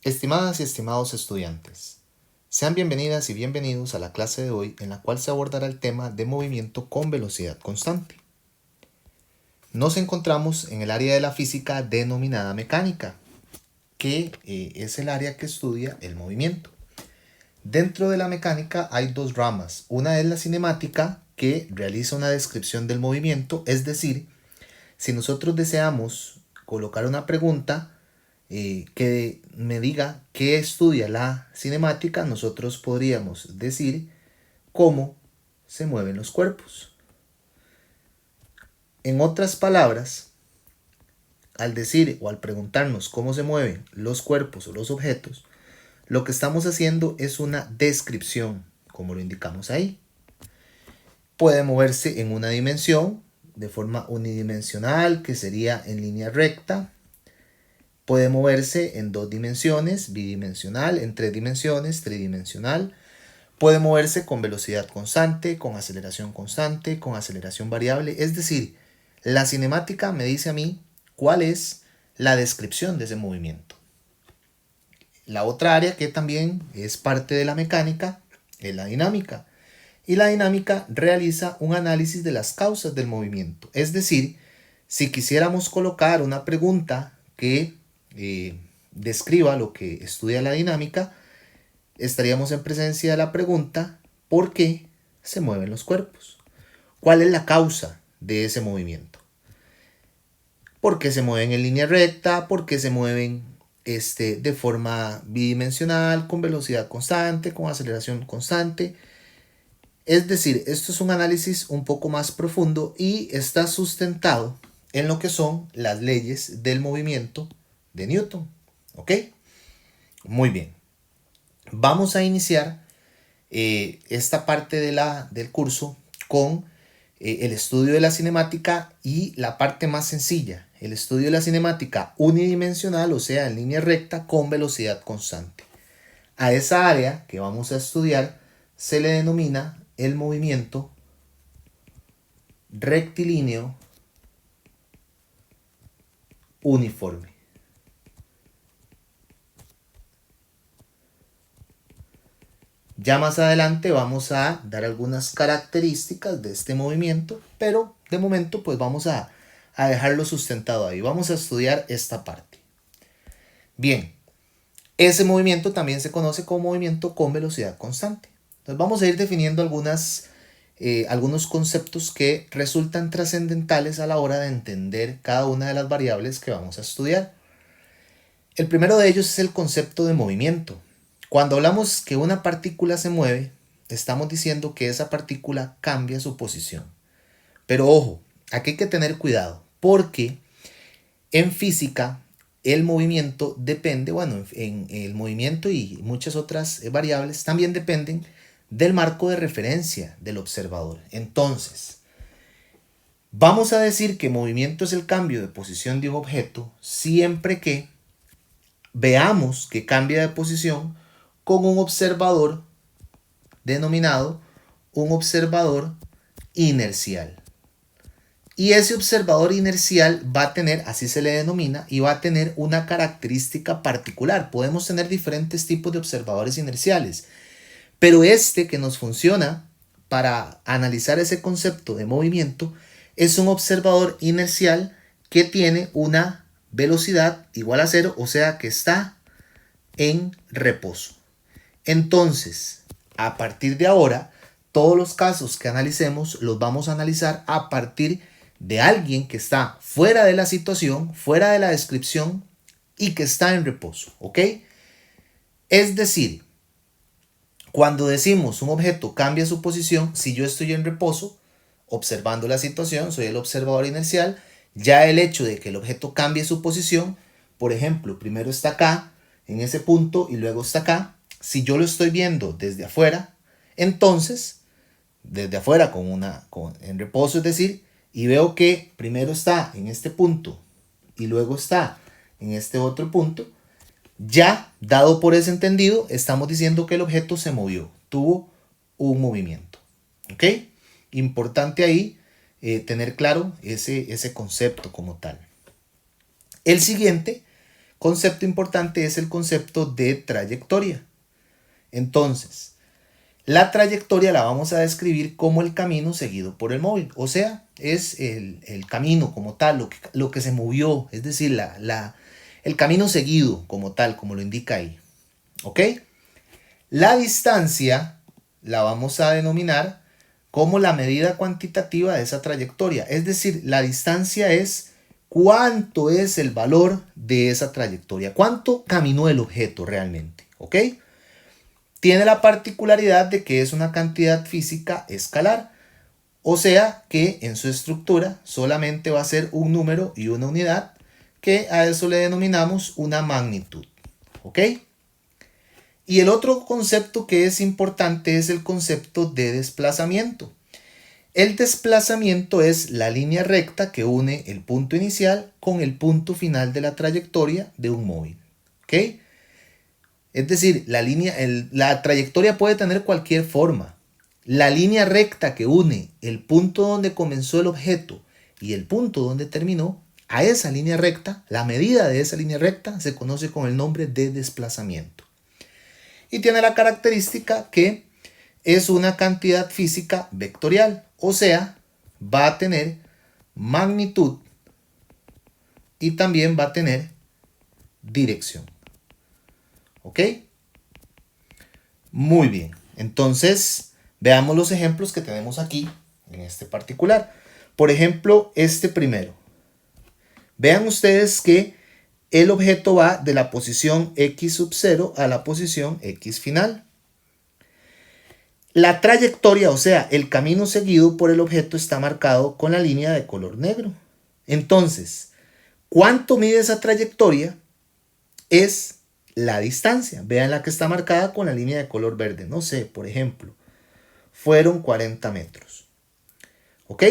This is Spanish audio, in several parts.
Estimadas y estimados estudiantes, sean bienvenidas y bienvenidos a la clase de hoy en la cual se abordará el tema de movimiento con velocidad constante. Nos encontramos en el área de la física denominada mecánica, que es el área que estudia el movimiento. Dentro de la mecánica hay dos ramas. Una es la cinemática, que realiza una descripción del movimiento, es decir, si nosotros deseamos colocar una pregunta que me diga qué estudia la cinemática, nosotros podríamos decir cómo se mueven los cuerpos. En otras palabras, al decir o al preguntarnos cómo se mueven los cuerpos o los objetos, lo que estamos haciendo es una descripción, como lo indicamos ahí. Puede moverse en una dimensión, de forma unidimensional, que sería en línea recta. Puede moverse en dos dimensiones, bidimensional, en tres dimensiones, tridimensional. Puede moverse con velocidad constante, con aceleración variable. Es decir, la cinemática me dice a mí cuál es la descripción de ese movimiento. La otra área que también es parte de la mecánica es la dinámica. Y la dinámica realiza un análisis de las causas del movimiento. Es decir, si quisiéramos colocar una pregunta que describa lo que estudia la dinámica, estaríamos en presencia de la pregunta: ¿por qué se mueven los cuerpos? ¿Cuál es la causa de ese movimiento? ¿Por qué se mueven en línea recta? ¿Por qué se mueven de forma bidimensional, con velocidad constante, con aceleración constante? Es decir, esto es un análisis un poco más profundo y está sustentado en lo que son las leyes del movimiento de Newton. ¿Ok? Muy bien. Vamos a iniciar esta parte del curso con el estudio de la cinemática y la parte más sencilla, el estudio de la cinemática unidimensional, o sea, en línea recta con velocidad constante. A esa área que vamos a estudiar se le denomina el movimiento rectilíneo uniforme. Ya más adelante vamos a dar algunas características de este movimiento, pero de momento pues vamos a dejarlo sustentado ahí. Vamos a estudiar esta parte. Bien, ese movimiento también se conoce como movimiento con velocidad constante. Entonces vamos a ir definiendo algunos conceptos que resultan trascendentales a la hora de entender cada una de las variables que vamos a estudiar. El primero de ellos es el concepto de movimiento. Cuando hablamos que una partícula se mueve, estamos diciendo que esa partícula cambia su posición. Pero ojo, aquí hay que tener cuidado, porque en física el movimiento depende, en el movimiento y muchas otras variables también dependen del marco de referencia del observador. Entonces, vamos a decir que movimiento es el cambio de posición de un objeto siempre que veamos que cambia de posición con un observador denominado un observador inercial. Y ese observador inercial va a tener, así se le denomina, y va a tener una característica particular. Podemos tener diferentes tipos de observadores inerciales, pero este que nos funciona para analizar ese concepto de movimiento es un observador inercial que tiene una velocidad igual a cero, o sea que está en reposo. Entonces, a partir de ahora, todos los casos que analicemos los vamos a analizar a partir de alguien que está fuera de la situación, fuera de la descripción y que está en reposo, ¿ok? Es decir, cuando decimos un objeto cambia su posición, si yo estoy en reposo, observando la situación, soy el observador inercial, ya el hecho de que el objeto cambie su posición, por ejemplo, primero está acá, en ese punto, y luego está acá, si yo lo estoy viendo desde afuera, entonces, desde afuera en reposo, es decir, y veo que primero está en este punto y luego está en este otro punto, ya dado por ese entendido, estamos diciendo que el objeto se movió, tuvo un movimiento. ¿Ok? Importante ahí tener claro ese concepto como tal. El siguiente concepto importante es el concepto de trayectoria. Entonces, la trayectoria la vamos a describir como el camino seguido por el móvil. O sea, es el camino como tal, lo que se movió, es decir, el camino seguido como tal, como lo indica ahí. ¿Ok? La distancia la vamos a denominar como la medida cuantitativa de esa trayectoria. Es decir, la distancia es cuánto es el valor de esa trayectoria, cuánto caminó el objeto realmente. ¿Ok? Tiene la particularidad de que es una cantidad física escalar. O sea que en su estructura solamente va a ser un número y una unidad, que a eso le denominamos una magnitud. ¿Ok? Y el otro concepto que es importante es el concepto de desplazamiento. El desplazamiento es la línea recta que une el punto inicial con el punto final de la trayectoria de un móvil. ¿Ok? Es decir, la trayectoria puede tener cualquier forma. La línea recta que une el punto donde comenzó el objeto y el punto donde terminó, a esa línea recta, la medida de esa línea recta se conoce con el nombre de desplazamiento. Y tiene la característica que es una cantidad física vectorial, o sea, va a tener magnitud y también va a tener dirección. ¿Ok? Muy bien. Entonces, veamos los ejemplos que tenemos aquí en este particular. Por ejemplo, este primero. Vean ustedes que el objeto va de la posición x sub 0 a la posición x final. La trayectoria, o sea, el camino seguido por el objeto está marcado con la línea de color negro. Entonces, ¿cuánto mide esa trayectoria? Es la distancia. Vean la que está marcada con la línea de color verde. No sé, por ejemplo, fueron 40 metros. ¿Ok?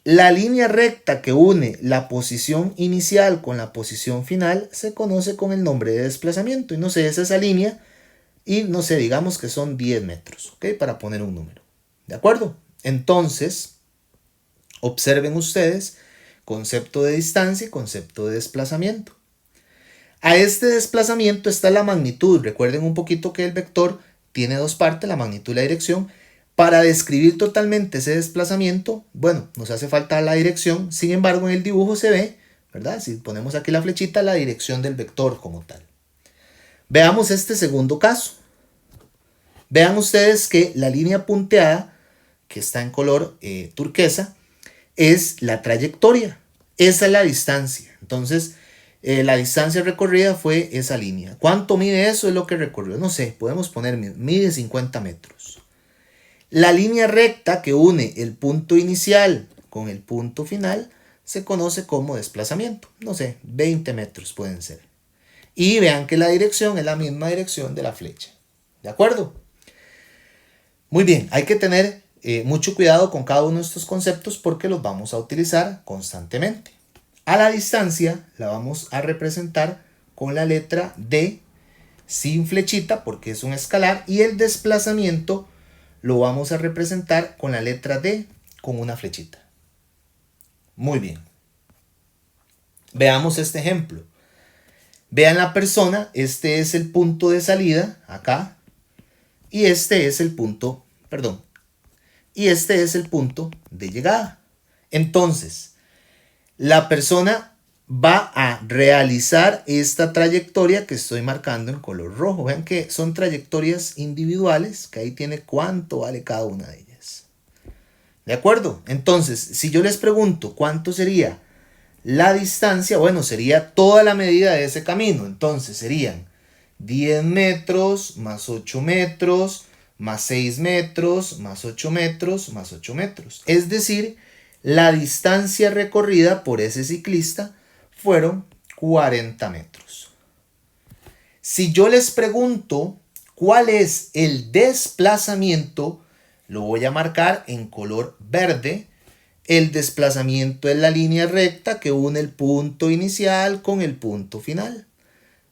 La línea recta que une la posición inicial con la posición final se conoce con el nombre de desplazamiento. Y no sé, es esa línea y no sé, digamos que son 10 metros, ¿ok? Para poner un número. ¿De acuerdo? Entonces, observen ustedes concepto de distancia y concepto de desplazamiento. A este desplazamiento está la magnitud. Recuerden un poquito que el vector tiene dos partes, la magnitud y la dirección. Para describir totalmente ese desplazamiento, bueno, nos hace falta la dirección. Sin embargo, en el dibujo se ve, ¿verdad? Si ponemos aquí la flechita, la dirección del vector como tal. Veamos este segundo caso. Vean ustedes que la línea punteada, que está en color turquesa, es la trayectoria. Esa es la distancia. Entonces, la distancia recorrida fue esa línea. ¿Cuánto mide eso? Es lo que recorrió. No sé, podemos poner, mide 50 metros. La línea recta que une el punto inicial con el punto final se conoce como desplazamiento. No sé, 20 metros pueden ser. Y vean que la dirección es la misma dirección de la flecha. ¿De acuerdo? Muy bien, hay que tener mucho cuidado con cada uno de estos conceptos porque los vamos a utilizar constantemente. A la distancia la vamos a representar con la letra D sin flechita porque es un escalar, y el desplazamiento lo vamos a representar con la letra D con una flechita. Muy bien. Veamos este ejemplo. Vean la persona, este es el punto de salida, acá, y este es el punto, y este es el punto de llegada. Entonces, la persona va a realizar esta trayectoria que estoy marcando en color rojo. Vean que son trayectorias individuales, que ahí tiene cuánto vale cada una de ellas. ¿De acuerdo? Entonces, si yo les pregunto cuánto sería la distancia, bueno, sería toda la medida de ese camino. Entonces serían 10 metros más 8 metros más 6 metros más 8 metros más 8 metros. Es decir, la distancia recorrida por ese ciclista fueron 40 metros. Si yo les pregunto cuál es el desplazamiento, lo voy a marcar en color verde. El desplazamiento es la línea recta que une el punto inicial con el punto final.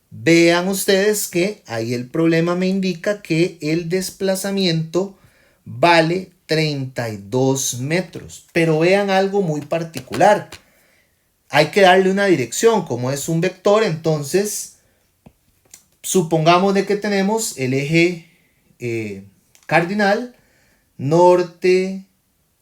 Vean ustedes que ahí el problema me indica que el desplazamiento vale 32 metros. Pero vean algo muy particular. hay que darle una dirección. Como es un vector, entonces supongamos de que tenemos el eje cardinal norte,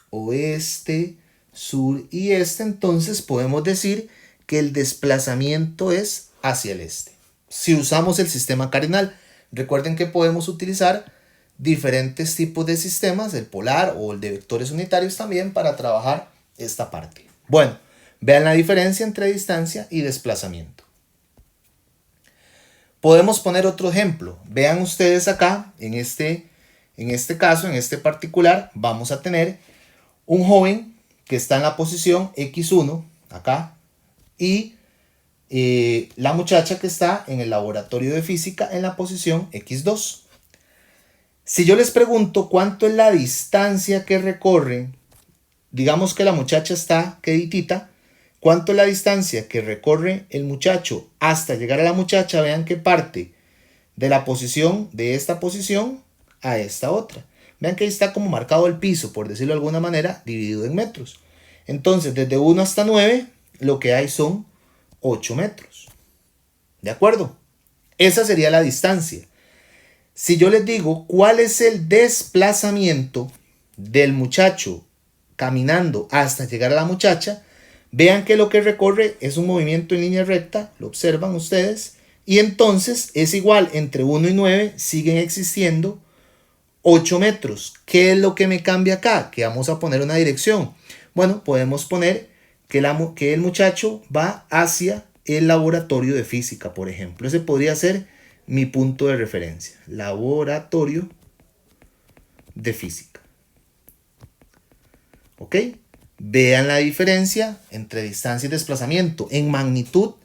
oeste, sur y este. Entonces podemos decir que el desplazamiento es hacia el este. Si usamos el sistema cardinal, recuerden que podemos utilizar diferentes tipos de sistemas, el polar o el de vectores unitarios también, para trabajar esta parte. Bueno, vean la diferencia entre distancia y desplazamiento. Podemos poner otro ejemplo. Vean ustedes acá, en este caso, en este particular, vamos a tener un joven que está en la posición X1, acá, y la muchacha que está en el laboratorio de física en la posición X2. Si yo les pregunto cuánto es la distancia que recorre, digamos que la muchacha está queditita, ¿cuánto es la distancia que recorre el muchacho hasta llegar a la muchacha? Vean que parte de la posición, de esta posición a esta otra. Vean que ahí está como marcado el piso, por decirlo de alguna manera, dividido en metros. Entonces, desde 1 hasta 9, lo que hay son 8 metros. ¿De acuerdo? Esa sería la distancia. Si yo les digo cuál es el desplazamiento del muchacho caminando hasta llegar a la muchacha, vean que lo que recorre es un movimiento en línea recta, lo observan ustedes, y entonces es igual, entre 1 y 9 siguen existiendo 8 metros. ¿Qué es lo que me cambia acá? Que vamos a poner una dirección. Bueno, podemos poner que el muchacho va hacia el laboratorio de física, por ejemplo. Ese podría ser mi punto de referencia. Laboratorio de física. ¿Ok? Vean la diferencia entre distancia y desplazamiento. En magnitud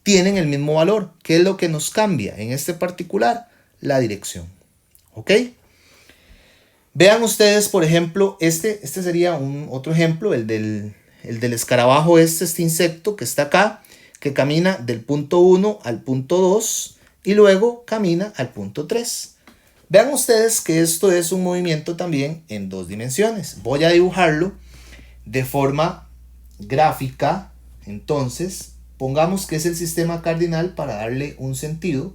tienen el mismo valor. ¿Qué es lo que nos cambia? En este particular, la dirección. ¿Ok? Vean ustedes, por ejemplo, este sería otro ejemplo, el del escarabajo, este insecto que está acá, que camina del punto 1 al punto 2 y luego camina al punto 3. Vean ustedes que esto es un movimiento también en 2 dimensiones. Voy a dibujarlo de forma gráfica. Entonces, pongamos que es el sistema cardinal para darle un sentido.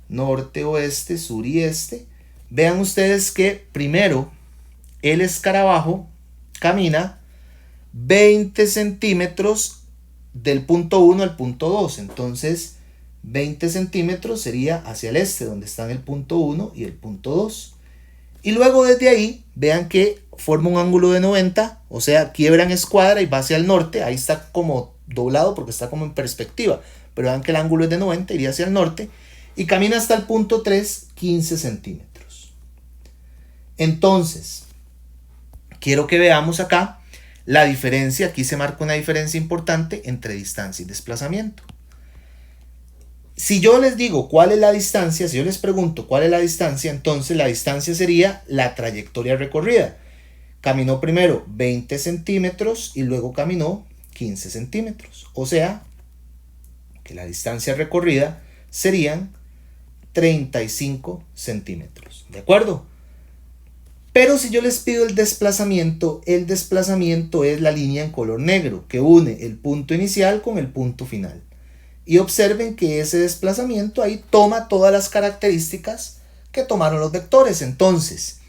Norte, oeste, sur y este. Vean ustedes que primero el escarabajo camina 20 centímetros del punto 1 al punto 2. Entonces, 20 centímetros sería hacia el este, donde están el punto 1 y el punto 2. Y luego desde ahí, vean que forma un ángulo de 90, o sea, quiebra en escuadra y va hacia el norte. Ahí está como doblado porque está como en perspectiva. Pero vean que el ángulo es de 90, iría hacia el norte. Y camina hasta el punto 3, 15 centímetros. Entonces, quiero que veamos acá la diferencia. Aquí se marca una diferencia importante entre distancia y desplazamiento. Si yo les digo cuál es la distancia, si yo les pregunto cuál es la distancia, entonces la distancia sería la trayectoria recorrida. Caminó primero 20 centímetros y luego caminó 15 centímetros. O sea, que la distancia recorrida serían 35 centímetros. ¿De acuerdo? Pero si yo les pido el desplazamiento es la línea en color negro que une el punto inicial con el punto final. Y observen que ese desplazamiento ahí toma todas las características que tomaron los vectores. Entonces,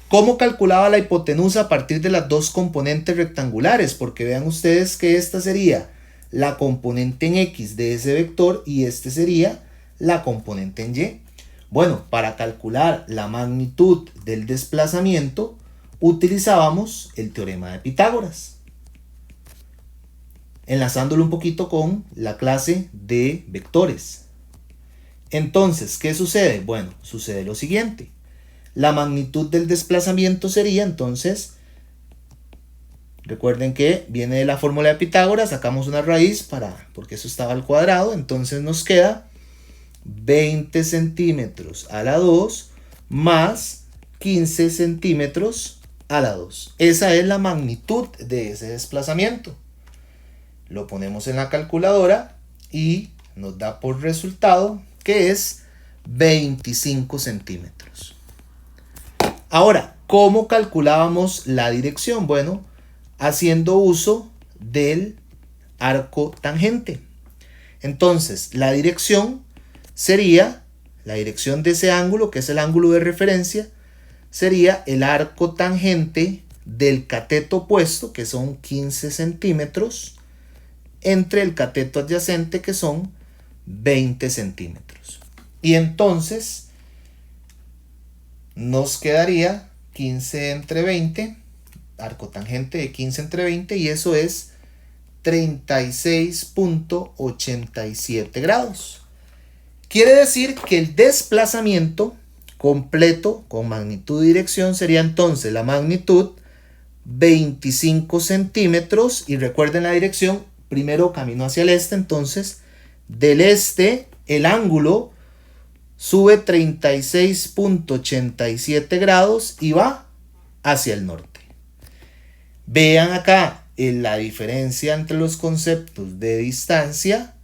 ¿cómo calculaba la hipotenusa a partir de las dos componentes rectangulares? Porque vean ustedes que esta sería la componente en X de ese vector y este sería la componente en Y. Bueno, para calcular la magnitud del desplazamiento utilizábamos el teorema de Pitágoras. Enlazándolo un poquito con la clase de vectores. Entonces, ¿qué sucede? Bueno, sucede lo siguiente. La magnitud del desplazamiento sería, entonces, recuerden que viene de la fórmula de Pitágoras, sacamos una raíz porque eso estaba al cuadrado, entonces nos queda 20 centímetros a la 2 más 15 centímetros a la 2. Esa es la magnitud de ese desplazamiento. Lo ponemos en la calculadora y nos da por resultado que es 25 centímetros. Ahora, ¿cómo calculábamos la dirección? Bueno, haciendo uso del arco tangente. Entonces, la dirección sería, la dirección de ese ángulo, que es el ángulo de referencia, sería el arco tangente del cateto opuesto, que son 15 centímetros, entre el cateto adyacente, que son 20 centímetros. Y entonces nos quedaría 15 entre 20, arco tangente de 15 entre 20, y eso es 36.87 grados. Quiere decir que el desplazamiento completo con magnitud y dirección sería entonces la magnitud 25 centímetros, y recuerden la dirección, primero camino hacia el este, entonces del este el ángulo sube 36.87 grados y va hacia el norte. Vean acá la diferencia entre los conceptos de distancia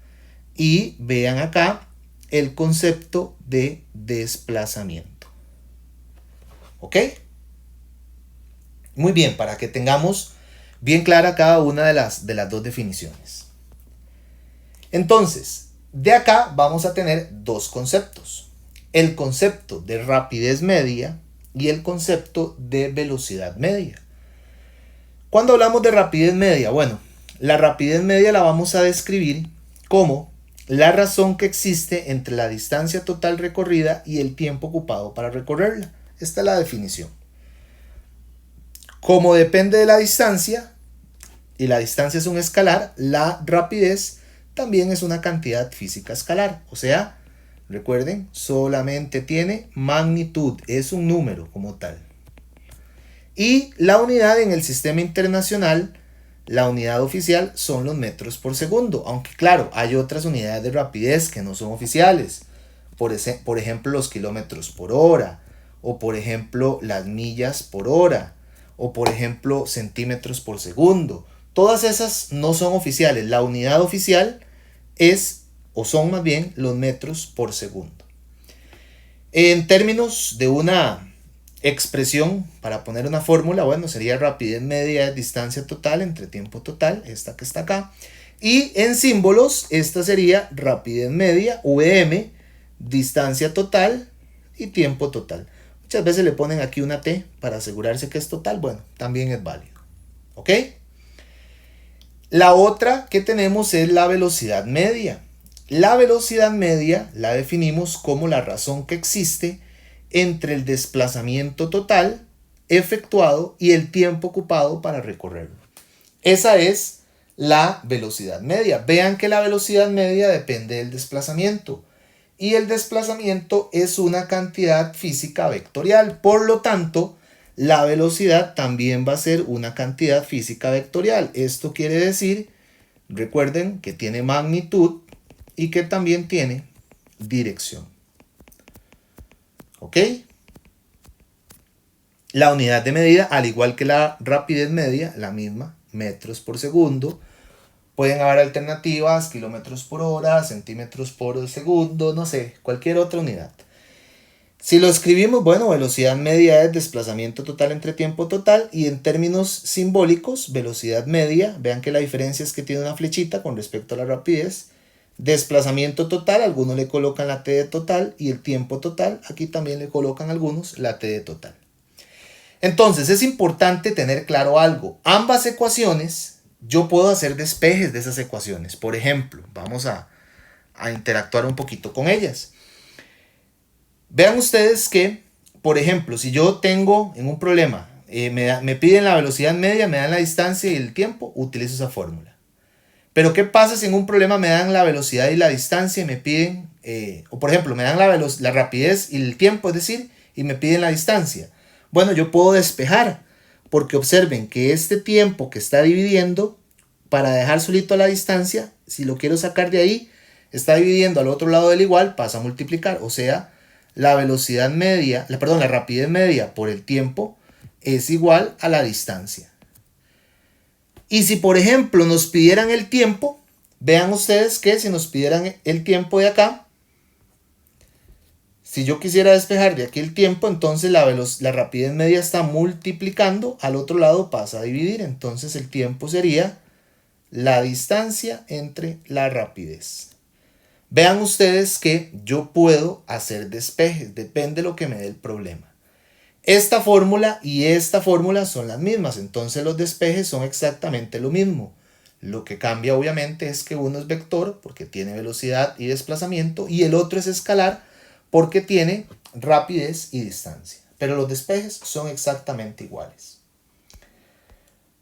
y vean acá el concepto de desplazamiento. ¿Ok? Muy bien, para que tengamos bien clara cada una de las dos definiciones. Entonces, de acá vamos a tener dos conceptos. El concepto de rapidez media y el concepto de velocidad media. Cuando hablamos de rapidez media, bueno, la rapidez media la vamos a describir como la razón que existe entre la distancia total recorrida y el tiempo ocupado para recorrerla. Esta es la definición. Como depende de la distancia, y la distancia es un escalar, la rapidez también es una cantidad física escalar. O sea, recuerden, solamente tiene magnitud, es un número como tal. Y la unidad en el sistema internacional, la unidad oficial son los metros por segundo. Aunque claro, hay otras unidades de rapidez que no son oficiales. Por ejemplo, los kilómetros por hora. O por ejemplo, las millas por hora. O por ejemplo, centímetros por segundo. Todas esas no son oficiales. La unidad oficial es, o son más bien, los metros por segundo. En términos de una expresión, para poner una fórmula, bueno, sería rapidez media de distancia total entre tiempo total, esta que está acá. Y en símbolos, esta sería rapidez media, VM, distancia total y tiempo total. Muchas veces le ponen aquí una T para asegurarse que es total. Bueno, también es válido. ¿Ok? La otra que tenemos es la velocidad media. La velocidad media la definimos como la razón que existe entre el desplazamiento total efectuado y el tiempo ocupado para recorrerlo. Esa es la velocidad media. Vean que la velocidad media depende del desplazamiento. Y el desplazamiento es una cantidad física vectorial. Por lo tanto, la velocidad también va a ser una cantidad física vectorial. Esto quiere decir, recuerden que tiene magnitud y que también tiene dirección. ¿Ok? La unidad de medida, al igual que la rapidez media, la misma, metros por segundo. Pueden haber alternativas, kilómetros por hora, centímetros por segundo, no sé, cualquier otra unidad. Si lo escribimos, bueno, velocidad media es desplazamiento total entre tiempo total, y en términos simbólicos, velocidad media, vean que la diferencia es que tiene una flechita con respecto a la rapidez. Desplazamiento total, algunos le colocan la T de total, y el tiempo total, aquí también le colocan algunos la T de total. Entonces es importante tener claro algo. Ambas ecuaciones, yo puedo hacer despejes de esas ecuaciones. Por ejemplo, vamos a interactuar un poquito con ellas. Vean ustedes que, por ejemplo, si yo tengo en un problema, me piden la velocidad media, me dan la distancia y el tiempo, utilizo esa fórmula. Pero ¿qué pasa si en un problema me dan la velocidad y la distancia y me piden, o por ejemplo, me dan la rapidez y el tiempo, es decir, y me piden la distancia? Bueno, yo puedo despejar, porque observen que este tiempo que está dividiendo, para dejar solito la distancia, si lo quiero sacar de ahí, está dividiendo al otro lado del igual, pasa a multiplicar. O sea, la velocidad media, la rapidez media por el tiempo es igual a la distancia. Y si por ejemplo nos pidieran el tiempo, vean ustedes que si nos pidieran el tiempo de acá, si yo quisiera despejar de aquí el tiempo, entonces la rapidez media está multiplicando, al otro lado pasa a dividir, entonces el tiempo sería la distancia entre la rapidez. Vean ustedes que yo puedo hacer despejes, depende de lo que me dé el problema. Esta fórmula y esta fórmula son las mismas, entonces los despejes son exactamente lo mismo. Lo que cambia obviamente es que uno es vector porque tiene velocidad y desplazamiento y el otro es escalar porque tiene rapidez y distancia. Pero los despejes son exactamente iguales.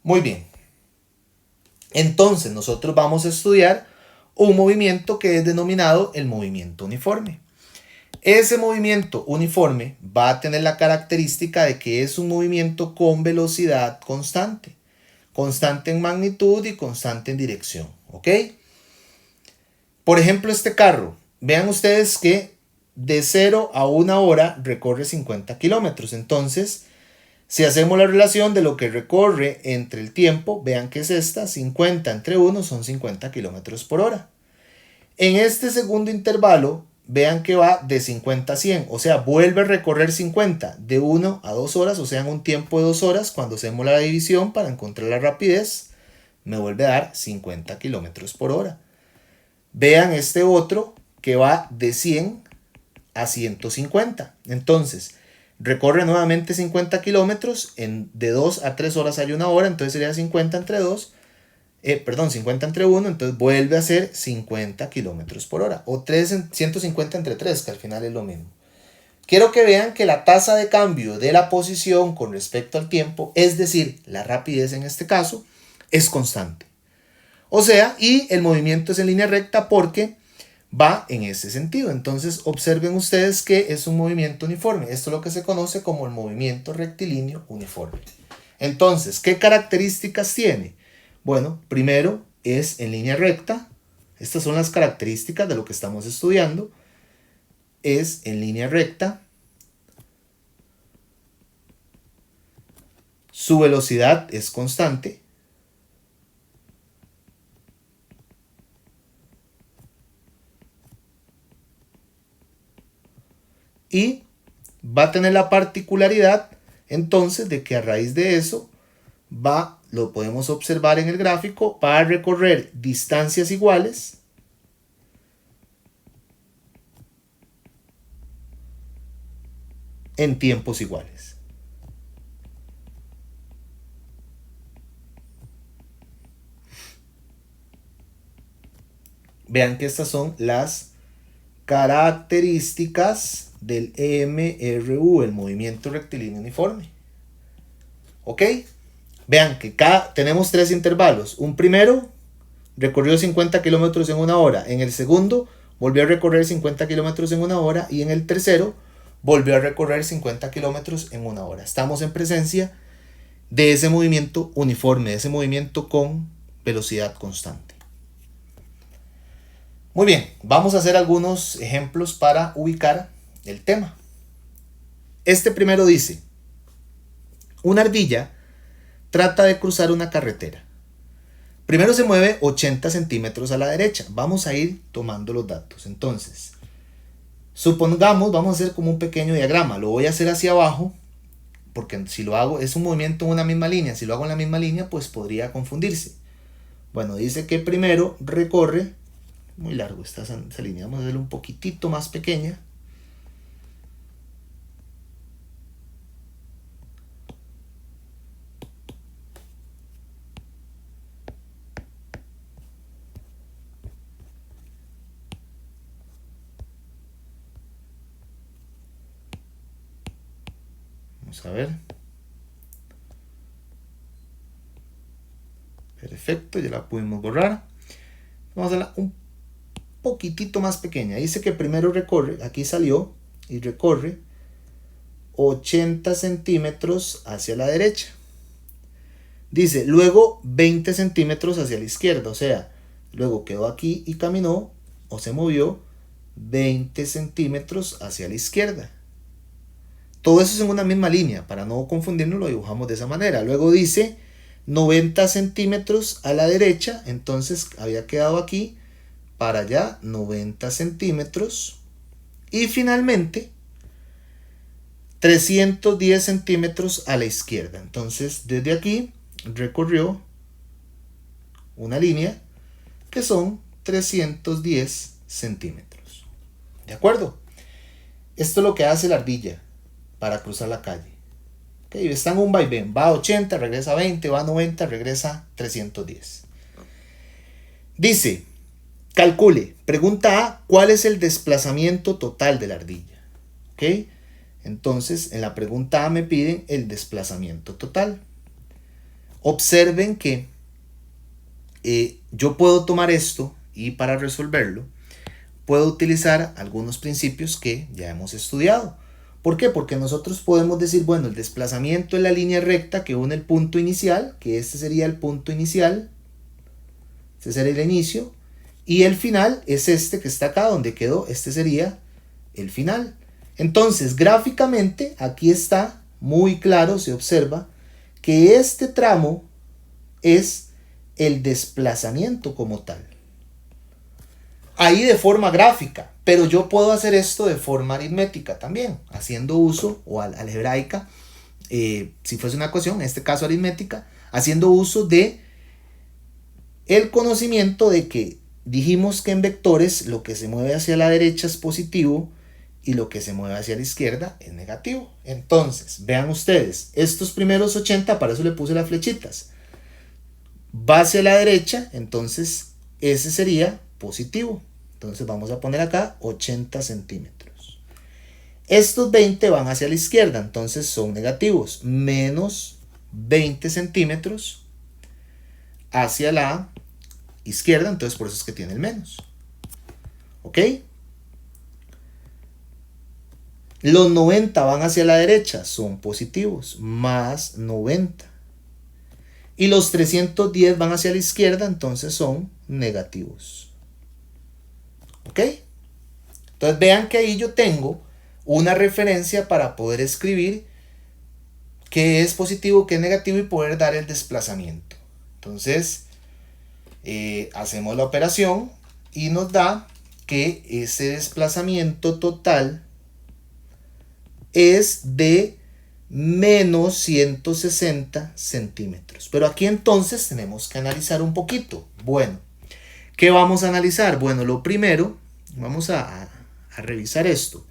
Muy bien. Entonces nosotros vamos a estudiar un movimiento que es denominado el movimiento uniforme. Ese movimiento uniforme va a tener la característica de que es un movimiento con velocidad constante. Constante en magnitud y constante en dirección. ¿Ok? Por ejemplo, este carro. Vean ustedes que de 0 a 1 hora recorre 50 kilómetros. Entonces, si hacemos la relación de lo que recorre entre el tiempo, vean que es esta, 50 entre 1 son 50 kilómetros por hora. En este segundo intervalo, vean que va de 50 a 100, o sea, vuelve a recorrer 50 de 1 a 2 horas, o sea, en un tiempo de 2 horas, cuando hacemos la división para encontrar la rapidez, me vuelve a dar 50 kilómetros por hora. Vean este otro que va de 100 a 150. Entonces, recorre nuevamente 50 kilómetros, de 2 a 3 horas hay 1 hora, entonces sería 50 entre 2, 50 entre 1, entonces vuelve a ser 50 kilómetros por hora. O 150 entre 3, que al final es lo mismo. Quiero que vean que la tasa de cambio de la posición con respecto al tiempo, es decir, la rapidez en este caso, es constante. O sea, y el movimiento es en línea recta porque va en ese sentido. Entonces observen ustedes que es un movimiento uniforme. Esto es lo que se conoce como el movimiento rectilíneo uniforme. Entonces, ¿qué características tiene? Bueno, primero es en línea recta. Estas son las características de lo que estamos estudiando. Es en línea recta. Su velocidad es constante. Y va a tener la particularidad entonces de que a raíz de eso lo podemos observar en el gráfico, va a recorrer distancias iguales en tiempos iguales. Vean que estas son las características del MRU, el movimiento rectilíneo uniforme. ¿Ok? Vean que tenemos 3 intervalos. Un primero recorrió 50 kilómetros en 1 hora. En el segundo volvió a recorrer 50 kilómetros en 1 hora. Y en el tercero volvió a recorrer 50 kilómetros en 1 hora. Estamos en presencia de ese movimiento uniforme, de ese movimiento con velocidad constante. Muy bien, vamos a hacer algunos ejemplos para ubicar el tema. Este primero dice, una ardilla trata de cruzar una carretera. Primero se mueve 80 centímetros a la derecha. Vamos a ir tomando los datos. Entonces, supongamos, vamos a hacer como un pequeño diagrama. Lo voy a hacer hacia abajo, porque si lo hago, es un movimiento en una misma línea. Si lo hago en la misma línea, pues podría confundirse. Bueno, dice que primero recorre, muy largo esa línea, vamos a hacerlo un poquitito más pequeña. Vamos a ver. Perfecto, ya la pudimos borrar. Vamos a hacerla un poquitito más pequeña. Dice que primero recorre, aquí salió, y recorre 80 centímetros hacia la derecha. Dice, luego 20 centímetros hacia la izquierda, o sea, luego quedó aquí y caminó, o se movió 20 centímetros hacia la izquierda. Todo eso es en una misma línea, para no confundirnos lo dibujamos de esa manera. Luego dice 90 centímetros a la derecha, entonces había quedado aquí, para allá 90 centímetros. Y finalmente 310 centímetros a la izquierda. Entonces desde aquí recorrió una línea que son 310 centímetros. ¿De acuerdo? Esto es lo que hace la ardilla para cruzar la calle. Okay, está en un vaivén, va a 80, regresa a 20, va a 90, regresa a 310. Dice, calcule, pregunta A, ¿cuál es el desplazamiento total de la ardilla? ¿Ok? Entonces, en la pregunta A me piden el desplazamiento total. Observen que yo puedo tomar esto y para resolverlo, puedo utilizar algunos principios que ya hemos estudiado. ¿Por qué? Porque nosotros podemos decir, bueno, el desplazamiento es la línea recta que une el punto inicial, que este sería el punto inicial, este sería el inicio, y el final es este que está acá donde quedó, este sería el final. Entonces, gráficamente, aquí está muy claro, se observa que este tramo es el desplazamiento como tal. Ahí de forma gráfica, pero yo puedo hacer esto de forma aritmética también, haciendo uso, o algebraica, si fuese una ecuación, en este caso aritmética, haciendo uso de el conocimiento de que dijimos que en vectores lo que se mueve hacia la derecha es positivo y lo que se mueve hacia la izquierda es negativo. Entonces, vean ustedes, estos primeros 80, para eso le puse las flechitas, va hacia la derecha, entonces ese sería positivo. Entonces vamos a poner acá 80 centímetros. Estos 20 van hacia la izquierda, entonces son negativos. Menos 20 centímetros hacia la izquierda, entonces por eso es que tiene el menos. ¿Ok? Los 90 van hacia la derecha, son positivos, más 90. Y los 310 van hacia la izquierda, entonces son negativos. ¿Ok? Entonces vean que ahí yo tengo una referencia para poder escribir qué es positivo, qué es negativo y poder dar el desplazamiento. Entonces, hacemos la operación y nos da que ese desplazamiento total es de menos 160 centímetros. Pero aquí entonces tenemos que analizar un poquito. Bueno, ¿qué vamos a analizar? Bueno, lo primero, vamos a revisar esto.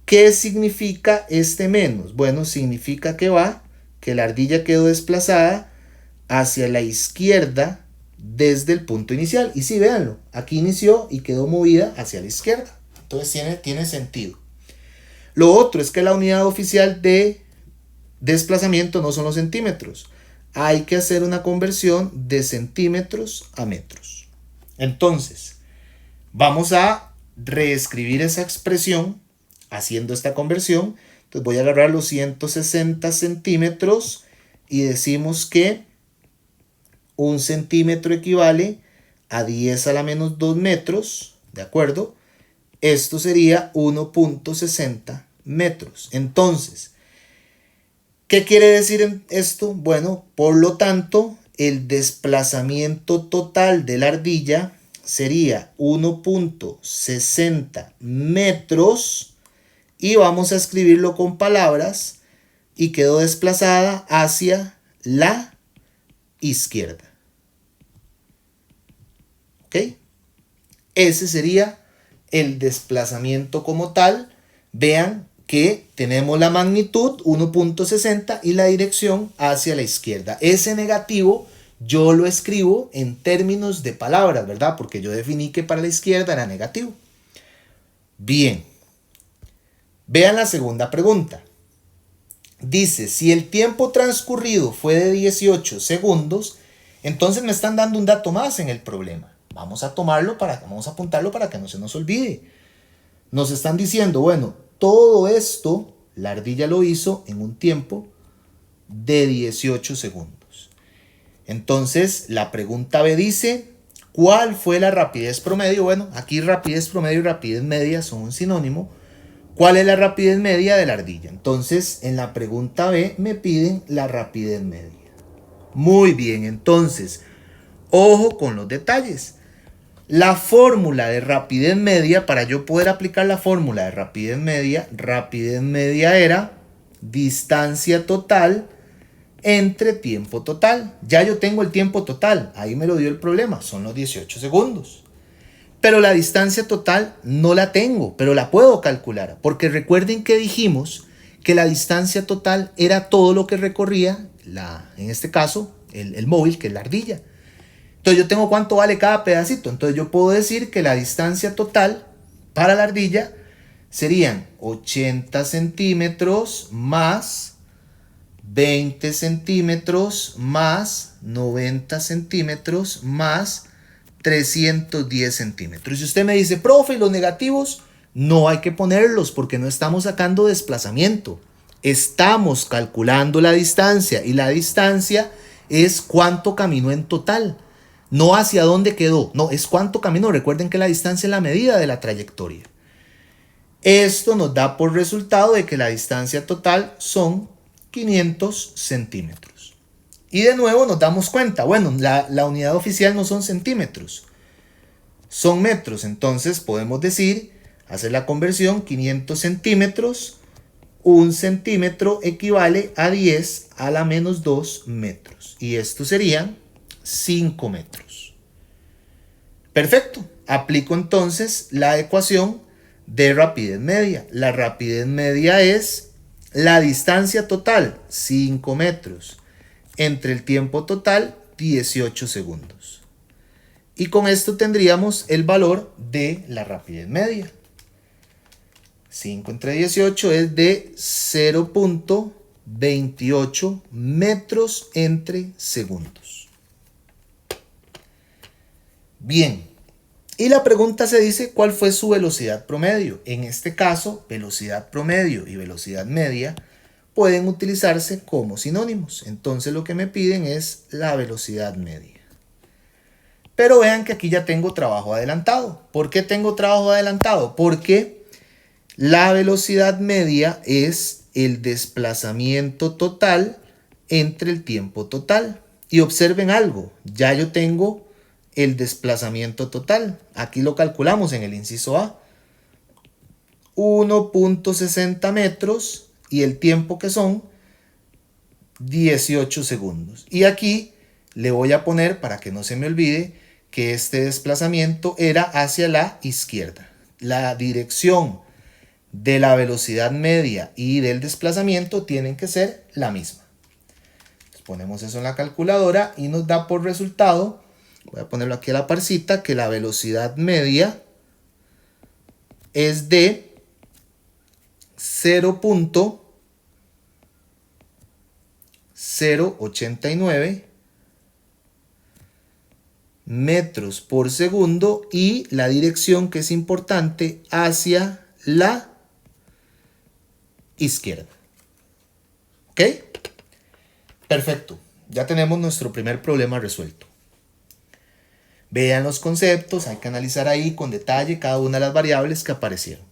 ¿Qué significa este menos? Bueno, significa que la ardilla quedó desplazada hacia la izquierda desde el punto inicial. Y sí, véanlo, aquí inició y quedó movida hacia la izquierda. Entonces tiene sentido. Lo otro es que la unidad oficial de desplazamiento no son los centímetros. Hay que hacer una conversión de centímetros a metros. Entonces, vamos a reescribir esa expresión haciendo esta conversión. Entonces voy a agarrar los 160 centímetros y decimos que 1 centímetro equivale a 10 a la menos 2 metros, ¿de acuerdo? Esto sería 1.60 metros. Entonces, ¿qué quiere decir esto? Bueno, por lo tanto, el desplazamiento total de la ardilla sería 1.60 metros y vamos a escribirlo con palabras y quedó desplazada hacia la izquierda. ¿Ok? Ese sería el desplazamiento como tal. Vean que tenemos la magnitud 1.60 y la dirección hacia la izquierda. Ese negativo yo lo escribo en términos de palabras, ¿verdad? Porque yo definí que para la izquierda era negativo. Bien. Vean la segunda pregunta. Dice, si el tiempo transcurrido fue de 18 segundos, entonces me están dando un dato más en el problema. Vamos a apuntarlo para que no se nos olvide. Nos están diciendo, bueno, todo esto la ardilla lo hizo en un tiempo de 18 segundos. Entonces, la pregunta B dice, ¿cuál fue la rapidez promedio? Bueno, aquí rapidez promedio y rapidez media son un sinónimo. ¿Cuál es la rapidez media de la ardilla? Entonces, en la pregunta B me piden la rapidez media. Muy bien, entonces, ojo con los detalles. La fórmula de rapidez media, para yo poder aplicar la fórmula de rapidez media era distancia total entre tiempo total. Ya yo tengo el tiempo total, ahí me lo dio el problema, son los 18 segundos. Pero la distancia total no la tengo, pero la puedo calcular, porque recuerden que dijimos que la distancia total era todo lo que recorría, en este caso, el móvil, que es la ardilla. Entonces yo tengo cuánto vale cada pedacito. Entonces yo puedo decir que la distancia total para la ardilla serían 80 centímetros más 20 centímetros más 90 centímetros más 310 centímetros. Y usted me dice, profe, ¿y los negativos? No hay que ponerlos porque no estamos sacando desplazamiento. Estamos calculando la distancia y la distancia es cuánto caminó en total. No hacia dónde quedó, no, es cuánto caminó. Recuerden que la distancia es la medida de la trayectoria. Esto nos da por resultado de que la distancia total son 500 centímetros. Y de nuevo nos damos cuenta, bueno, la unidad oficial no son centímetros, son metros. Entonces podemos decir, hacer la conversión, 500 centímetros, 1 centímetro equivale a 10 a la menos 2 metros. Y esto serían 5 metros. Perfecto. Aplico entonces la ecuación de rapidez media. La rapidez media es la distancia total, 5 metros, entre el tiempo total, 18 segundos. Y con esto tendríamos el valor de la rapidez media. 5 entre 18 es de 0.28 metros entre segundos. Bien, y la pregunta se dice, ¿cuál fue su velocidad promedio? En este caso, velocidad promedio y velocidad media pueden utilizarse como sinónimos. Entonces lo que me piden es la velocidad media. Pero vean que aquí ya tengo trabajo adelantado. ¿Por qué tengo trabajo adelantado? Porque la velocidad media es el desplazamiento total entre el tiempo total. Y observen algo, ya yo tengo el desplazamiento total. Aquí lo calculamos en el inciso A. 1.60 metros y el tiempo que son 18 segundos. Y aquí le voy a poner, para que no se me olvide, que este desplazamiento era hacia la izquierda. La dirección de la velocidad media y del desplazamiento tienen que ser la misma. Entonces ponemos eso en la calculadora y nos da por resultado, voy a ponerlo aquí a la parcita, que la velocidad media es de 0.089 metros por segundo y la dirección, que es importante, hacia la izquierda. ¿Ok? Perfecto. Ya tenemos nuestro primer problema resuelto. Vean los conceptos, hay que analizar ahí con detalle cada una de las variables que aparecieron.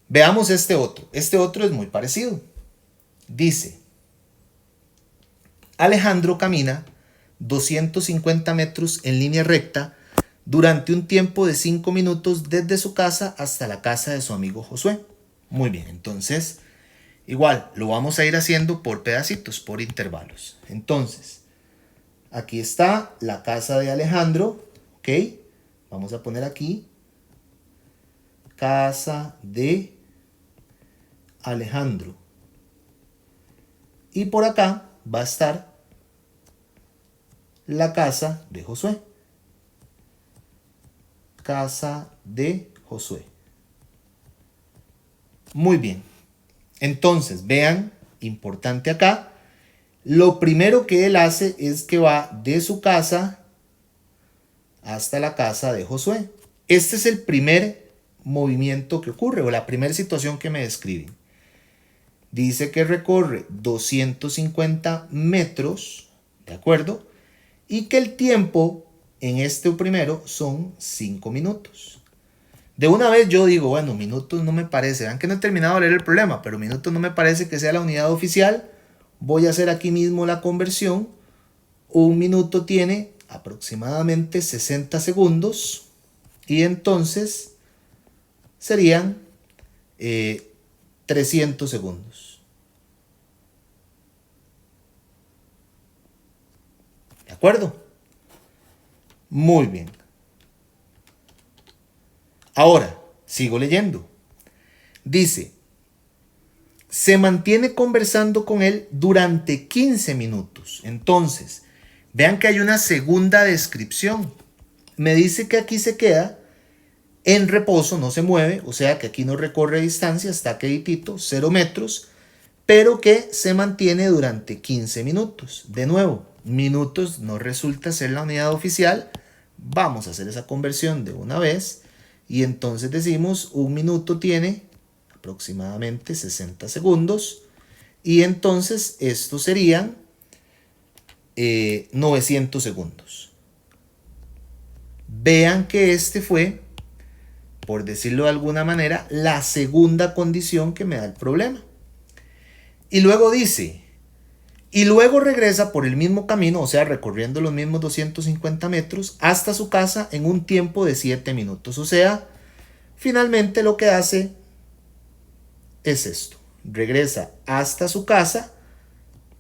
Veamos este otro. Este otro es muy parecido. Dice, Alejandro camina 250 metros en línea recta durante un tiempo de 5 minutos desde su casa hasta la casa de su amigo Josué. Muy bien, entonces, igual, lo vamos a ir haciendo por pedacitos, por intervalos. Entonces, aquí está la casa de Alejandro, ¿ok? Vamos a poner aquí, casa de Alejandro. Y por acá va a estar la casa de Josué. Casa de Josué. Muy bien. Entonces, vean, importante acá, lo primero que él hace es que va de su casa hasta la casa de Josué. Este es el primer movimiento que ocurre, o la primera situación que me describen. Dice que recorre 250 metros, ¿de acuerdo? Y que el tiempo en este primero son 5 minutos. De una vez yo digo, bueno, minutos no me parece. Vean que no he terminado de leer el problema, pero minutos no me parece que sea la unidad oficial. Voy a hacer aquí mismo la conversión. Un minuto tiene aproximadamente 60 segundos. Y entonces serían 300 segundos. acuerdo? Muy bien. Ahora, sigo leyendo. Dice, se mantiene conversando con él durante 15 minutos. Entonces, vean que hay una segunda descripción. Me dice que aquí se queda en reposo, no se mueve, o sea que aquí no recorre distancia, está queditito, 0 metros, pero que se mantiene durante 15 minutos. De nuevo, minutos no resulta ser la unidad oficial. Vamos a hacer esa conversión de una vez y entonces decimos un minuto tiene aproximadamente 60 segundos y entonces estos serían 900 segundos. Vean que este fue, por decirlo de alguna manera, la segunda condición que me da el problema. Y luego dice, y luego regresa por el mismo camino, o sea, recorriendo los mismos 250 metros, hasta su casa en un tiempo de 7 minutos. O sea, finalmente lo que hace es esto. Regresa hasta su casa,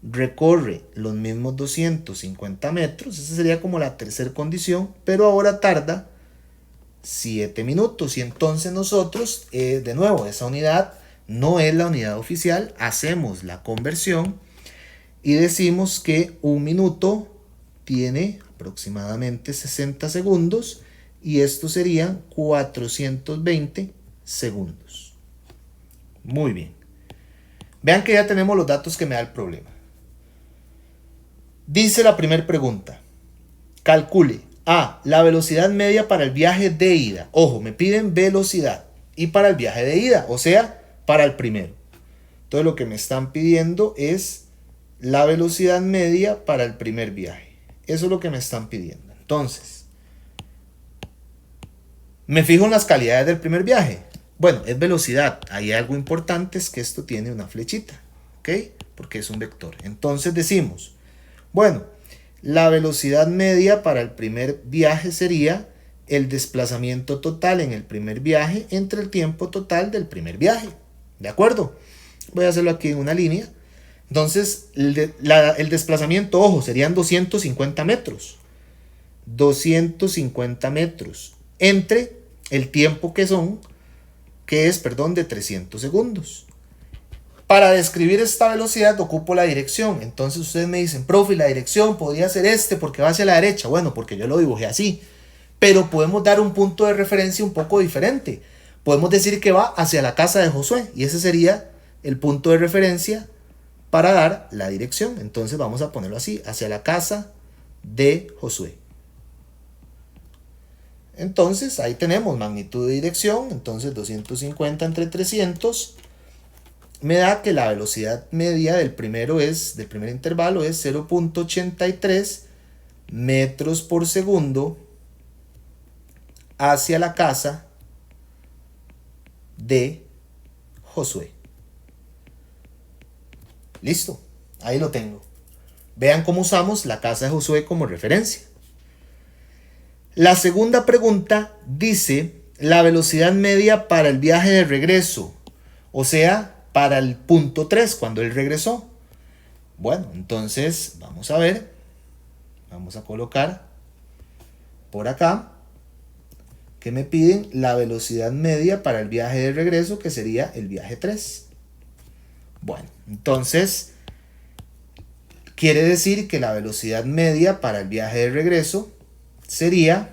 recorre los mismos 250 metros, esa sería como la tercera condición, pero ahora tarda 7 minutos. Y entonces nosotros, de nuevo, esa unidad no es la unidad oficial, hacemos la conversión y decimos que un minuto tiene aproximadamente 60 segundos y esto serían 420 segundos. Muy bien. Vean que ya tenemos los datos que me da el problema. Dice la primera pregunta. Calcule A, la velocidad media para el viaje de ida. Ojo, me piden velocidad. Y para el viaje de ida, o sea, para el primero. Entonces lo que me están pidiendo es la velocidad media para el primer viaje. Eso es lo que me están pidiendo. Entonces, me fijo en las calidades del primer viaje. Bueno, es velocidad. Hay algo importante, es que esto tiene una flechita, ¿ok? Porque es un vector. Entonces decimos, bueno, la velocidad media para el primer viaje sería el desplazamiento total en el primer viaje entre el tiempo total del primer viaje. ¿De acuerdo? Voy a hacerlo aquí en una línea. Entonces, el desplazamiento, ojo, serían 250 metros. 250 metros entre el tiempo que es de 300 segundos. Para describir esta velocidad ocupo la dirección. Entonces ustedes me dicen, profe, la dirección podría ser porque va hacia la derecha. Bueno, porque yo lo dibujé así. Pero podemos dar un punto de referencia un poco diferente. Podemos decir que va hacia la casa de Josué. Y ese sería el punto de referencia para dar la dirección. Entonces vamos a ponerlo así, hacia la casa de Josué. Entonces ahí tenemos magnitud de dirección. Entonces 250 entre 300 me da que la velocidad media del primer intervalo es 0.83 metros por segundo hacia la casa de Josué. Listo, ahí lo tengo. Vean cómo usamos la casa de Josué como referencia. La segunda pregunta dice la velocidad media para el viaje de regreso, o sea, para el punto 3, cuando él regresó. Bueno, entonces vamos a ver, vamos a colocar por acá que me piden la velocidad media para el viaje de regreso, que sería el viaje 3. Bueno, entonces quiere decir que la velocidad media para el viaje de regreso sería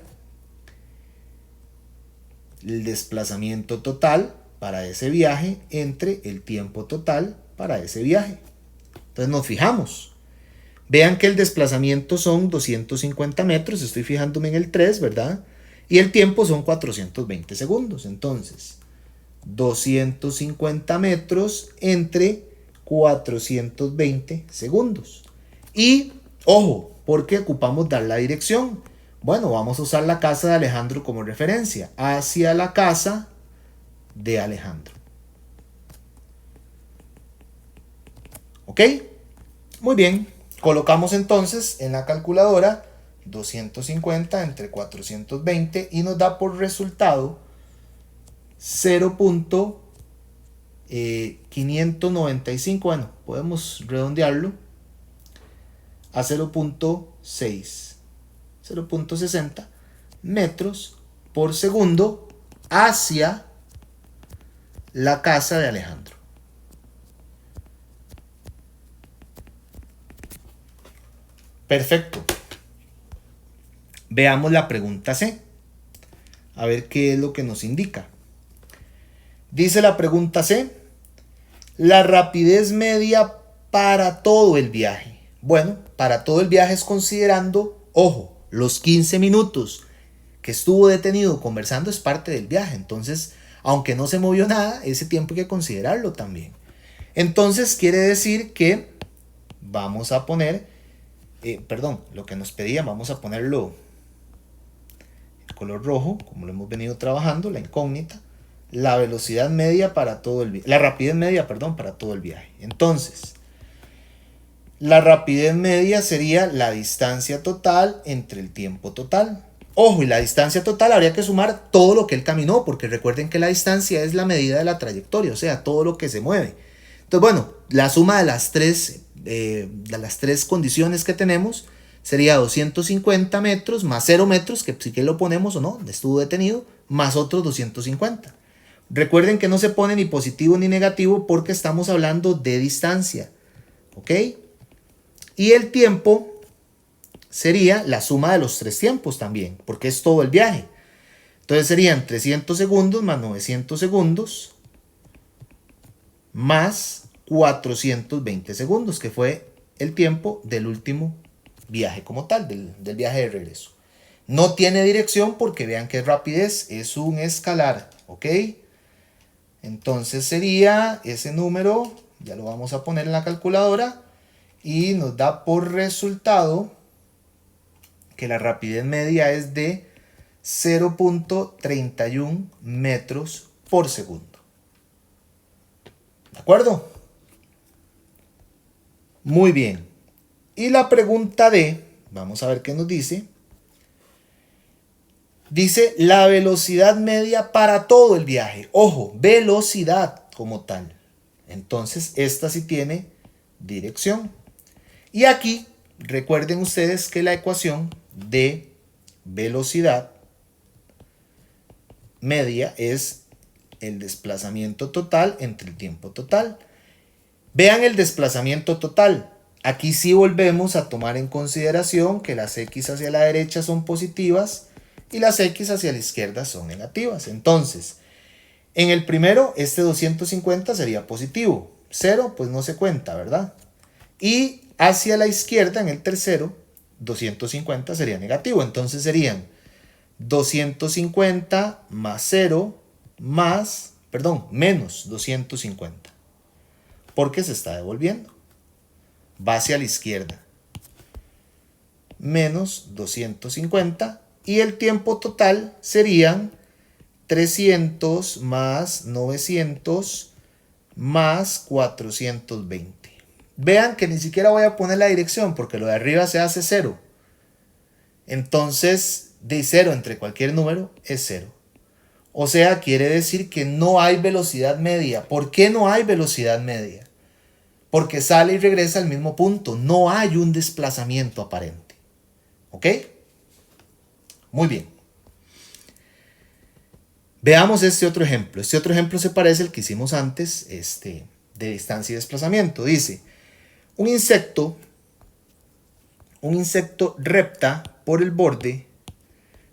el desplazamiento total para ese viaje entre el tiempo total para ese viaje. Entonces nos fijamos. Vean que el desplazamiento son 250 metros, estoy fijándome en el 3, ¿verdad? Y el tiempo son 420 segundos. Entonces, 250 metros entre 420 segundos. Y, ojo, porque ocupamos dar la dirección. Bueno, vamos a usar la casa de Alejandro como referencia. Hacia la casa de Alejandro. ¿Ok? Muy bien. Colocamos entonces en la calculadora 250 entre 420 y nos da por resultado 0.595. Bueno, podemos redondearlo a 0.60 metros por segundo hacia la casa de Alejandro. Perfecto. Veamos la pregunta C. A ver qué es lo que nos indica. Dice la pregunta C: la rapidez media para todo el viaje. Bueno, para todo el viaje es considerando, ojo, los 15 minutos que estuvo detenido conversando es parte del viaje. Entonces, aunque no se movió nada, ese tiempo hay que considerarlo también. Entonces, quiere decir que vamos a poner, lo que nos pedía, vamos a ponerlo el color rojo, como lo hemos venido trabajando, la incógnita, la velocidad media para todo el viaje, la rapidez media, para todo el viaje. Entonces, la rapidez media sería la distancia total entre el tiempo total. Ojo, y la distancia total habría que sumar todo lo que él caminó, porque recuerden que la distancia es la medida de la trayectoria, o sea, todo lo que se mueve. Entonces, bueno, la suma de las tres condiciones que tenemos sería 250 metros más 0 metros, que sí que lo ponemos o no, estuvo detenido, más otros 250. Recuerden que no se pone ni positivo ni negativo porque estamos hablando de distancia. ¿Ok? Y el tiempo sería la suma de los tres tiempos también, porque es todo el viaje. Entonces serían 300 segundos más 900 segundos más 420 segundos, que fue el tiempo del último viaje como tal, del viaje de regreso. No tiene dirección porque vean que rapidez es un escalar, ¿ok? Entonces sería ese número, ya lo vamos a poner en la calculadora, y nos da por resultado que la rapidez media es de 0.31 metros por segundo. ¿De acuerdo? Muy bien. Y la pregunta D, vamos a ver qué nos dice. Dice la velocidad media para todo el viaje. Ojo, velocidad como tal. Entonces, esta sí tiene dirección. Y aquí, recuerden ustedes que la ecuación de velocidad media es el desplazamiento total entre el tiempo total. Vean el desplazamiento total. Aquí sí volvemos a tomar en consideración que las X hacia la derecha son positivas y las X hacia la izquierda son negativas. Entonces, en el primero, este 250 sería positivo. 0, pues no se cuenta, ¿verdad? Y hacia la izquierda, en el tercero, 250 sería negativo. Entonces serían 250 más 0 menos 250. Porque se está devolviendo. Va hacia la izquierda. Menos 250. Y el tiempo total serían 300 más 900 más 420. Vean que ni siquiera voy a poner la dirección porque lo de arriba se hace 0. Entonces, de 0 entre cualquier número es 0. O sea, quiere decir que no hay velocidad media. ¿Por qué no hay velocidad media? Porque sale y regresa al mismo punto. No hay un desplazamiento aparente. ¿Ok? Muy bien. Veamos este otro ejemplo. Este otro ejemplo se parece al que hicimos antes, de distancia y desplazamiento. Dice, un insecto repta por el borde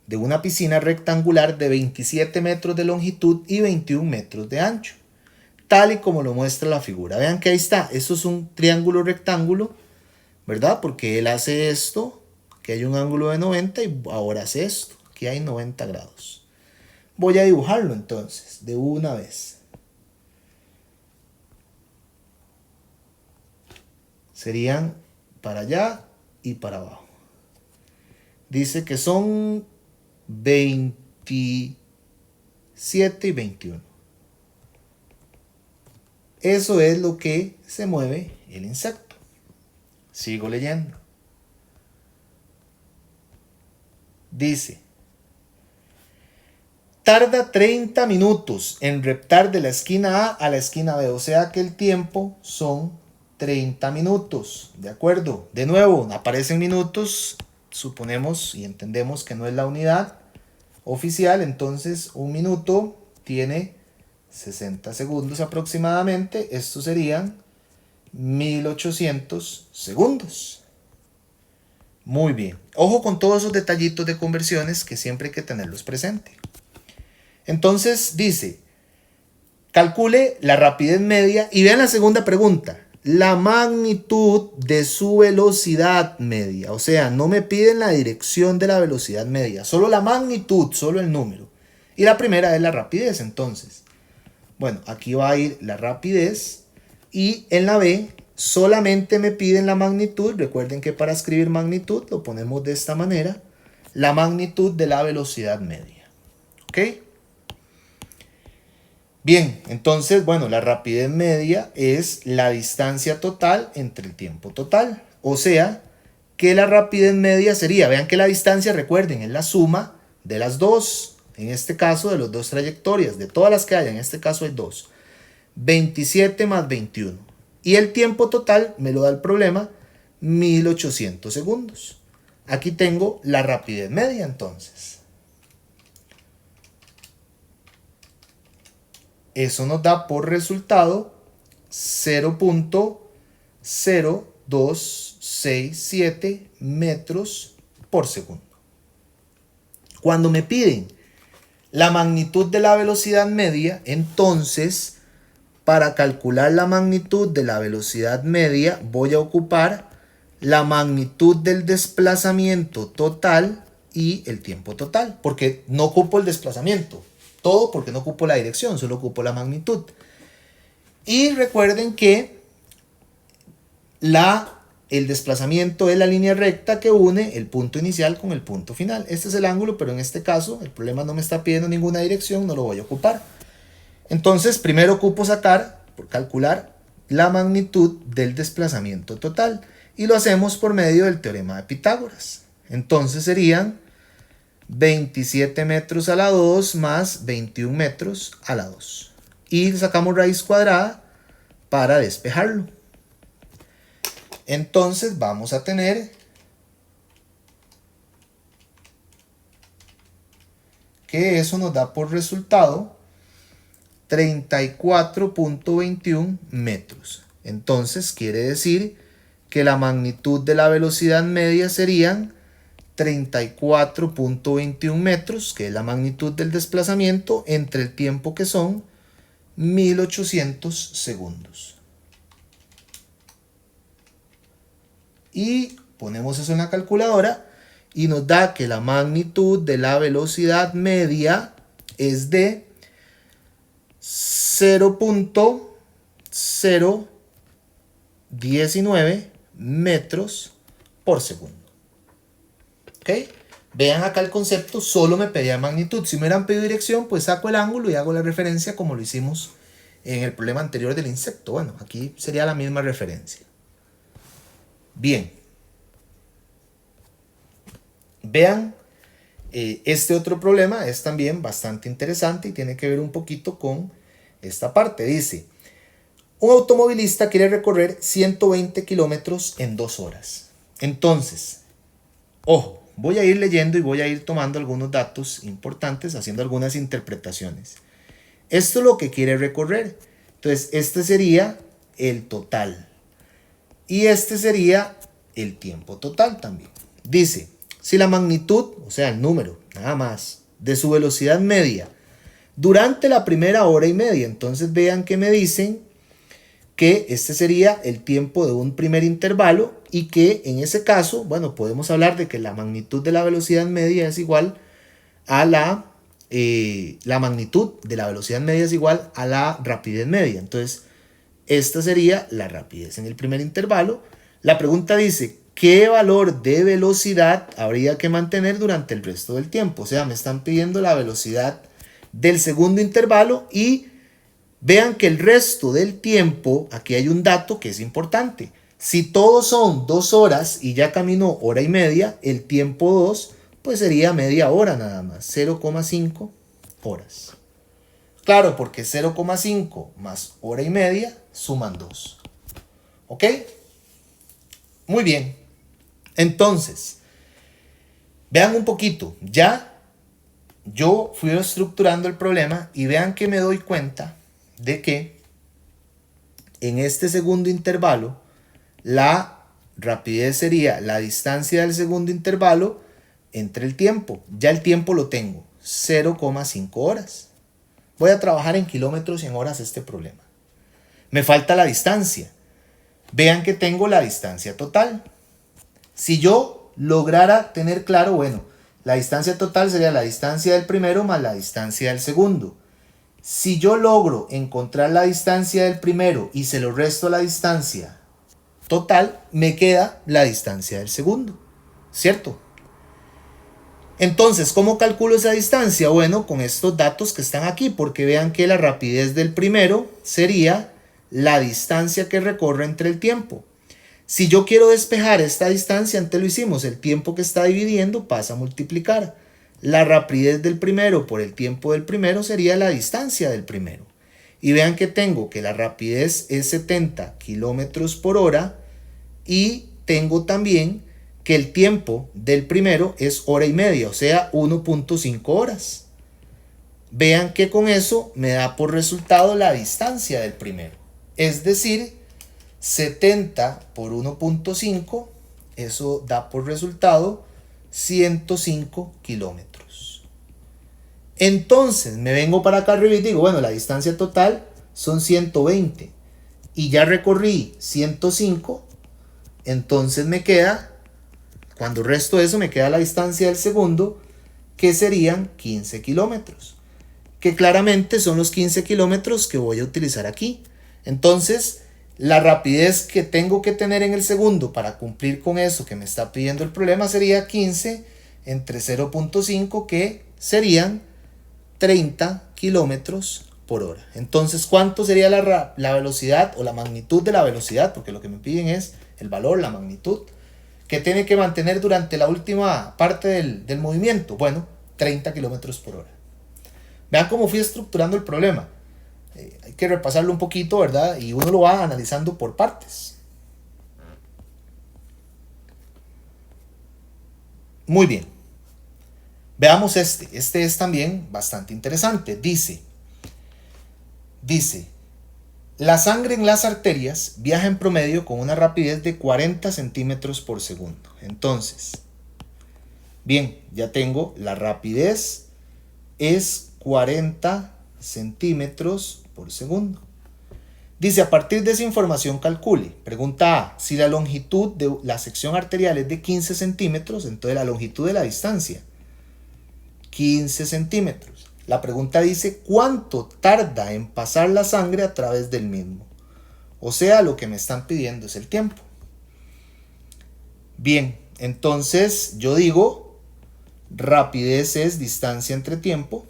de una piscina rectangular de 27 metros de longitud y 21 metros de ancho, tal y como lo muestra la figura. Vean que ahí está, esto es un triángulo rectángulo, ¿verdad? Porque él hace esto, que hay un ángulo de 90 y ahora hace esto, que hay 90 grados. Voy a dibujarlo entonces, de una vez. Serían para allá y para abajo. Dice que son 27 y 21. Eso es lo que se mueve el insecto. Sigo leyendo. Dice, tarda 30 minutos en reptar de la esquina A a la esquina B. O sea que el tiempo son 30 minutos, ¿de acuerdo? De nuevo, aparecen minutos, suponemos y entendemos que no es la unidad oficial, entonces un minuto tiene 60 segundos aproximadamente, estos serían 1800 segundos. Muy bien, ojo con todos esos detallitos de conversiones que siempre hay que tenerlos presente. Entonces dice, calcule la rapidez media y vean la segunda pregunta, la magnitud de su velocidad media. O sea, no me piden la dirección de la velocidad media, solo la magnitud, solo el número. Y la primera es la rapidez, entonces. Bueno, aquí va a ir la rapidez y en la B solamente me piden la magnitud. Recuerden que para escribir magnitud lo ponemos de esta manera, la magnitud de la velocidad media. ¿Ok? Bien, entonces, bueno, la rapidez media es la distancia total entre el tiempo total. O sea, que la rapidez media sería, vean que la distancia, recuerden, es la suma de las dos. En este caso, de las dos trayectorias, de todas las que haya, en este caso hay dos. 27 más 21. Y el tiempo total, me lo da el problema, 1800 segundos. Aquí tengo la rapidez media, entonces. Eso nos da por resultado 0.0267 metros por segundo. Cuando me piden la magnitud de la velocidad media, entonces, para calcular la magnitud de la velocidad media, voy a ocupar la magnitud del desplazamiento total y el tiempo total, porque no ocupo el desplazamiento. Todo porque no ocupo la dirección, solo ocupo la magnitud. Y recuerden que el desplazamiento es la línea recta que une el punto inicial con el punto final. Este es el ángulo, pero en este caso el problema no me está pidiendo ninguna dirección, no lo voy a ocupar. Entonces, primero ocupo sacar, por calcular, la magnitud del desplazamiento total. Y lo hacemos por medio del teorema de Pitágoras. Entonces serían 27 metros a la 2 más 21 metros a la 2. Y sacamos raíz cuadrada para despejarlo. Entonces vamos a tener que eso nos da por resultado 34.21 metros. Entonces quiere decir que la magnitud de la velocidad media serían 34.21 metros, que es la magnitud del desplazamiento, entre el tiempo que son 1800 segundos. Y ponemos eso en la calculadora y nos da que la magnitud de la velocidad media es de 0.019 metros por segundo. ¿Ok? Vean acá el concepto, solo me pedía magnitud. Si me hubieran pedido dirección, pues saco el ángulo y hago la referencia como lo hicimos en el problema anterior del insecto. Bueno, aquí sería la misma referencia. Bien. Vean, este otro problema es también bastante interesante y tiene que ver un poquito con esta parte. Dice, un automovilista quiere recorrer 120 kilómetros en 2 horas. Entonces, ojo, voy a ir leyendo y voy a ir tomando algunos datos importantes, haciendo algunas interpretaciones. Esto es lo que quiere recorrer. Entonces, este sería el total. Y este sería el tiempo total también. Dice, si la magnitud, o sea, el número, nada más, de su velocidad media durante la primera hora y media, entonces vean que me dicen que este sería el tiempo de un primer intervalo y que en ese caso, bueno, podemos hablar de que la magnitud de la velocidad media es igual a la magnitud de la velocidad media es igual a la rapidez media. Entonces, esta sería la rapidez en el primer intervalo. La pregunta dice, ¿qué valor de velocidad habría que mantener durante el resto del tiempo? O sea, me están pidiendo la velocidad del segundo intervalo y vean que el resto del tiempo, aquí hay un dato que es importante. Si todos son 2 horas y ya caminó hora y media, el tiempo 2 pues sería media hora nada más, 0,5 horas. Claro, porque 0,5 más hora y media suman 2. ¿Ok? Muy bien. Entonces, vean un poquito. Ya yo fui estructurando el problema y vean que me doy cuenta de que en este segundo intervalo la rapidez sería la distancia del segundo intervalo entre el tiempo. Ya el tiempo lo tengo, 0,5 horas. Voy a trabajar en kilómetros y en horas este problema. Me falta la distancia. Vean que tengo la distancia total. Si yo lograra tener claro, bueno, la distancia total sería la distancia del primero más la distancia del segundo. Si yo logro encontrar la distancia del primero y se lo resto a la distancia total, me queda la distancia del segundo, ¿cierto? Entonces, ¿cómo calculo esa distancia? Bueno, con estos datos que están aquí, porque vean que la rapidez del primero sería la distancia que recorre entre el tiempo. Si yo quiero despejar esta distancia, antes lo hicimos, el tiempo que está dividiendo pasa a multiplicar. La rapidez del primero por el tiempo del primero sería la distancia del primero. Y vean que tengo que la rapidez es 70 kilómetros por hora y tengo también que el tiempo del primero es hora y media, o sea, 1.5 horas. Vean que con eso me da por resultado la distancia del primero. Es decir, 70 por 1.5, eso da por resultado 105 kilómetros. Entonces me vengo para acá arriba y digo, bueno, la distancia total son 120 y ya recorrí 105, entonces me queda, cuando resto eso, me queda la distancia del segundo, que serían 15 kilómetros, que claramente son los 15 kilómetros que voy a utilizar aquí. Entonces, la rapidez que tengo que tener en el segundo para cumplir con eso que me está pidiendo el problema sería 15 entre 0.5, que serían 30 kilómetros por hora. Entonces, ¿cuánto sería la velocidad o la magnitud de la velocidad? Porque lo que me piden es el valor, la magnitud, que tiene que mantener durante la última parte del movimiento. Bueno, 30 kilómetros por hora. Vean cómo fui estructurando el problema. Hay que repasarlo un poquito, ¿verdad? Y uno lo va analizando por partes. Muy bien. Veamos este. Este es también bastante interesante. Dice, la sangre en las arterias viaja en promedio con una rapidez de 40 centímetros por segundo. Entonces, bien, ya tengo la rapidez es 40 centímetros por segundo. Dice, a partir de esa información calcule. Pregunta A, si la longitud de la sección arterial es de 15 centímetros, entonces la longitud de la distancia, 15 centímetros. La pregunta dice, ¿cuánto tarda en pasar la sangre a través del mismo? O sea, lo que me están pidiendo es el tiempo. Bien, entonces yo digo, rapidez es distancia entre tiempo.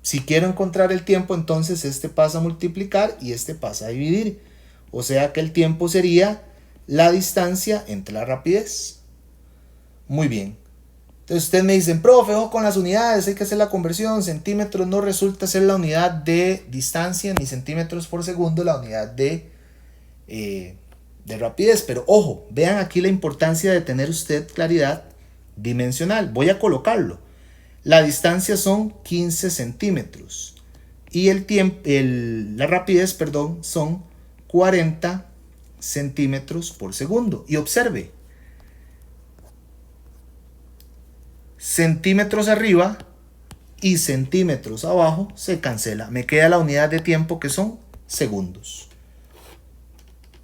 Si quiero encontrar el tiempo, entonces este pasa a multiplicar y este pasa a dividir. O sea que el tiempo sería la distancia entre la rapidez. Muy bien. Entonces ustedes me dicen, profe, ojo con las unidades, hay que hacer la conversión. Centímetros no resulta ser la unidad de distancia, ni centímetros por segundo la unidad de rapidez. Pero ojo, vean aquí la importancia de tener usted claridad dimensional. Voy a colocarlo. La distancia son 15 centímetros y la rapidez, son 40 centímetros por segundo. Y observe, centímetros arriba y centímetros abajo se cancela. Me queda la unidad de tiempo que son segundos.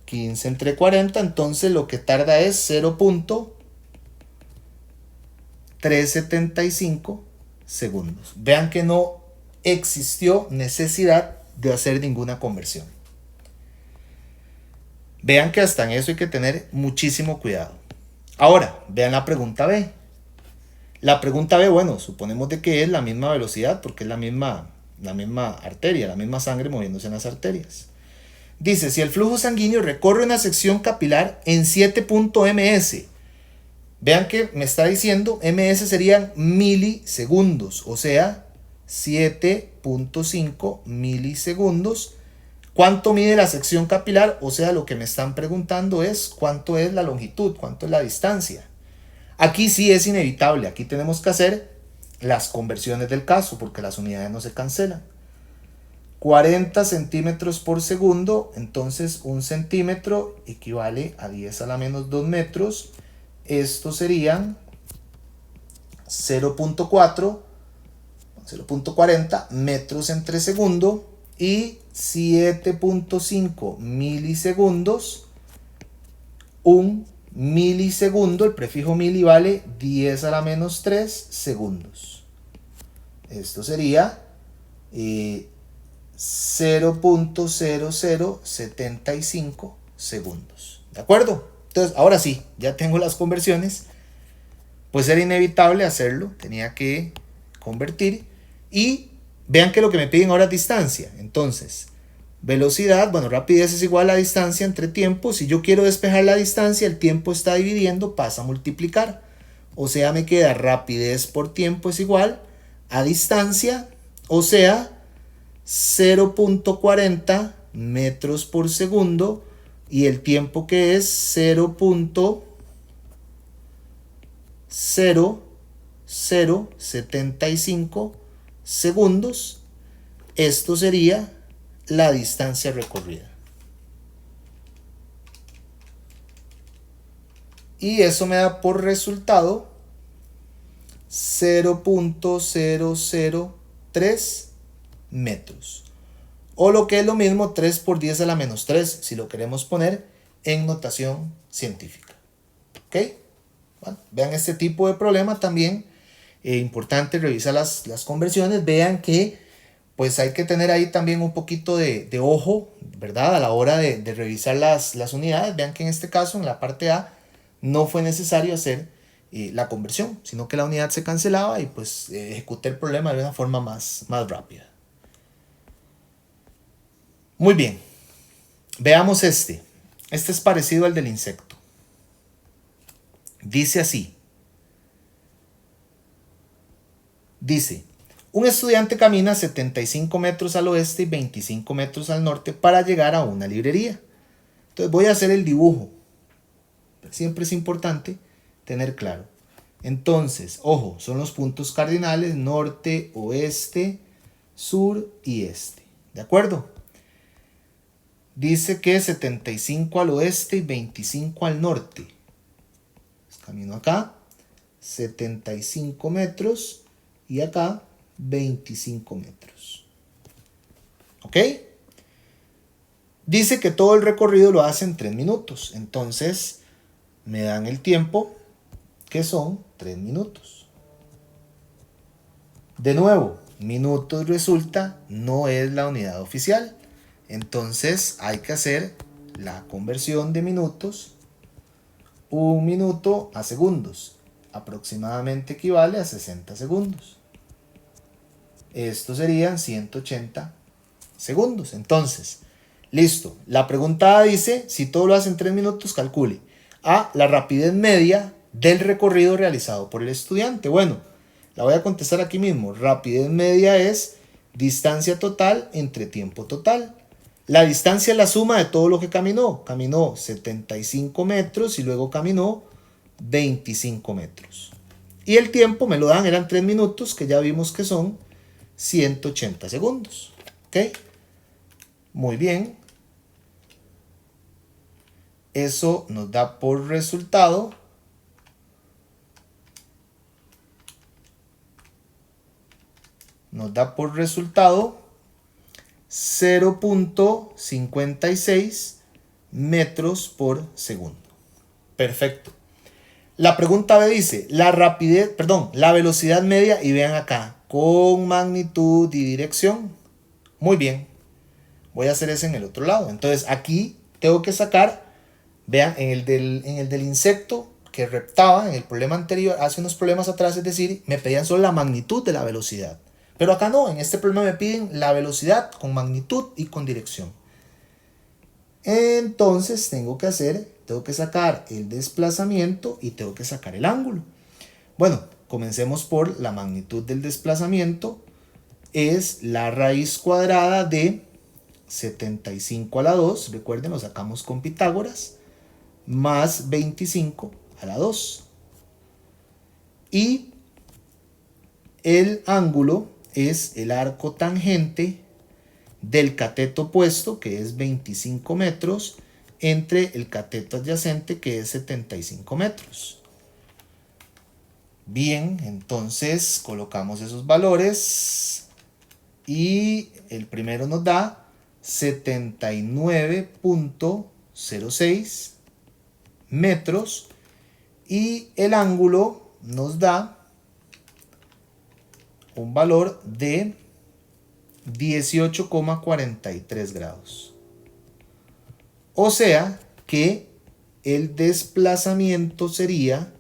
15 entre 40, entonces lo que tarda es 0.375 segundos. Vean que no existió necesidad de hacer ninguna conversión. Vean que hasta en eso hay que tener muchísimo cuidado. Ahora, vean la pregunta B. La pregunta B, bueno, suponemos de que es la misma velocidad porque es la misma arteria, la misma sangre moviéndose en las arterias. Dice, si el flujo sanguíneo recorre una sección capilar en 7.ms, vean que me está diciendo, ms serían milisegundos, o sea, 7.5 milisegundos. ¿Cuánto mide la sección capilar? O sea, lo que me están preguntando es cuánto es la longitud, cuánto es la distancia. Aquí sí es inevitable, aquí tenemos que hacer las conversiones del caso porque las unidades no se cancelan. 40 centímetros por segundo, entonces 1 centímetro equivale a 10 a la menos 2 metros. Esto serían 0.40 metros entre segundo y 7.5 milisegundos. Un milisegundo, el prefijo mili vale 10 a la menos 3 segundos. Esto sería 0.0075 segundos. ¿De acuerdo? Entonces, ahora sí, ya tengo las conversiones. Pues era inevitable hacerlo, tenía que convertir. Y vean que lo que me piden ahora es distancia. Entonces, velocidad, bueno, rapidez es igual a distancia entre tiempo. Si yo quiero despejar la distancia, el tiempo está dividiendo, pasa a multiplicar. O sea, me queda rapidez por tiempo es igual a distancia, o sea, 0.40 metros por segundo, y el tiempo que es 0.0075 segundos. Esto sería la distancia recorrida. Y eso me da por resultado 0.003 metros. O lo que es lo mismo, 3 por 10 a la menos 3, si lo queremos poner en notación científica. ¿Ok? Bueno, vean este tipo de problema también. Importante revisar las conversiones. Vean que pues hay que tener ahí también un poquito de ojo, ¿verdad? A la hora de revisar las unidades. Vean que en este caso, en la parte A, no fue necesario hacer la conversión, sino que la unidad se cancelaba y pues ejecuté el problema de una forma más rápida. Muy bien, veamos este. Este es parecido al del insecto. Dice así. Dice, un estudiante camina 75 metros al oeste y 25 metros al norte para llegar a una librería. Entonces voy a hacer el dibujo. Siempre es importante tener claro. Entonces, ojo, son los puntos cardinales: norte, oeste, sur y este. ¿De acuerdo? Dice que 75 al oeste y 25 al norte. Pues camino acá, 75 metros y acá 25 metros. ¿Ok? Dice que todo el recorrido lo hace en 3 minutos. Entonces, me dan el tiempo, que son 3 minutos. De nuevo, minutos resulta no es la unidad oficial. Entonces hay que hacer la conversión de minutos. 1 minuto a segundos aproximadamente equivale a 60 segundos. Esto serían 180 segundos. Entonces, listo. La pregunta dice, si todo lo hace en 3 minutos, calcule A, la rapidez media del recorrido realizado por el estudiante. Bueno, la voy a contestar aquí mismo. Rapidez media es distancia total entre tiempo total. La distancia es la suma de todo lo que caminó. Caminó 75 metros y luego caminó 25 metros. Y el tiempo me lo dan, eran 3 minutos, que ya vimos que son 180 segundos. ¿Ok? Muy bien. Eso nos da por resultado 0.56 metros por segundo. Perfecto. La pregunta B dice, la velocidad media, y vean acá, con magnitud y dirección. Muy bien. Voy a hacer eso en el otro lado. Entonces aquí tengo que sacar, vean, en el del insecto que reptaba, en el problema anterior, hace unos problemas atrás, es decir, me pedían solo la magnitud de la velocidad. Pero acá no, en este problema me piden la velocidad con magnitud y con dirección. Entonces tengo que sacar el desplazamiento y tengo que sacar el ángulo. Bueno, comencemos por la magnitud del desplazamiento. Es la raíz cuadrada de 75 a la 2, recuerden, lo sacamos con Pitágoras, más 25 a la 2. Y el ángulo es el arco tangente del cateto opuesto, que es 25 metros, entre el cateto adyacente, que es 75 metros. Bien, entonces colocamos esos valores y el primero nos da 79.06 metros y el ángulo nos da un valor de 18,43 grados. O sea que el desplazamiento sería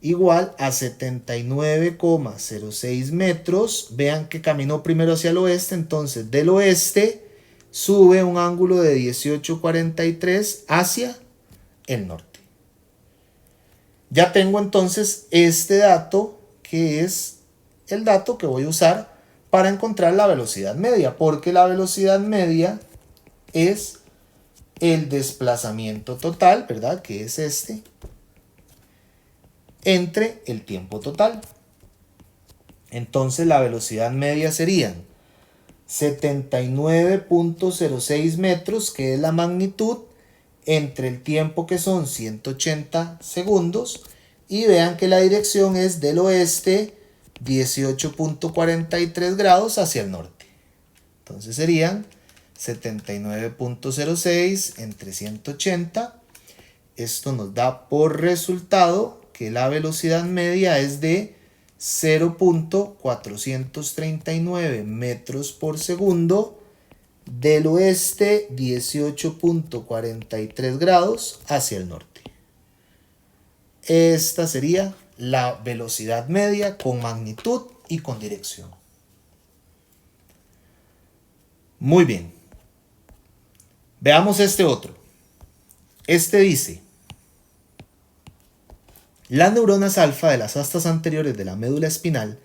igual a 79,06 metros. Vean que caminó primero hacia el oeste, entonces del oeste sube un ángulo de 18,43 hacia el norte. Ya tengo entonces este dato, que es el dato que voy a usar para encontrar la velocidad media, porque la velocidad media es el desplazamiento total, ¿verdad? Que es este, entre el tiempo total. Entonces la velocidad media serían 79.06 metros, que es la magnitud, entre el tiempo, que son 180 segundos, y vean que la dirección es del oeste 18,43 grados hacia el norte. Entonces serían 79.06 entre 180. Esto nos da por resultado que la velocidad media es de 0.439 metros por segundo del oeste 18,43 grados hacia el norte. Esta sería la velocidad media con magnitud y con dirección. Muy bien. Veamos este otro. Este dice: las neuronas alfa de las astas anteriores de la médula espinal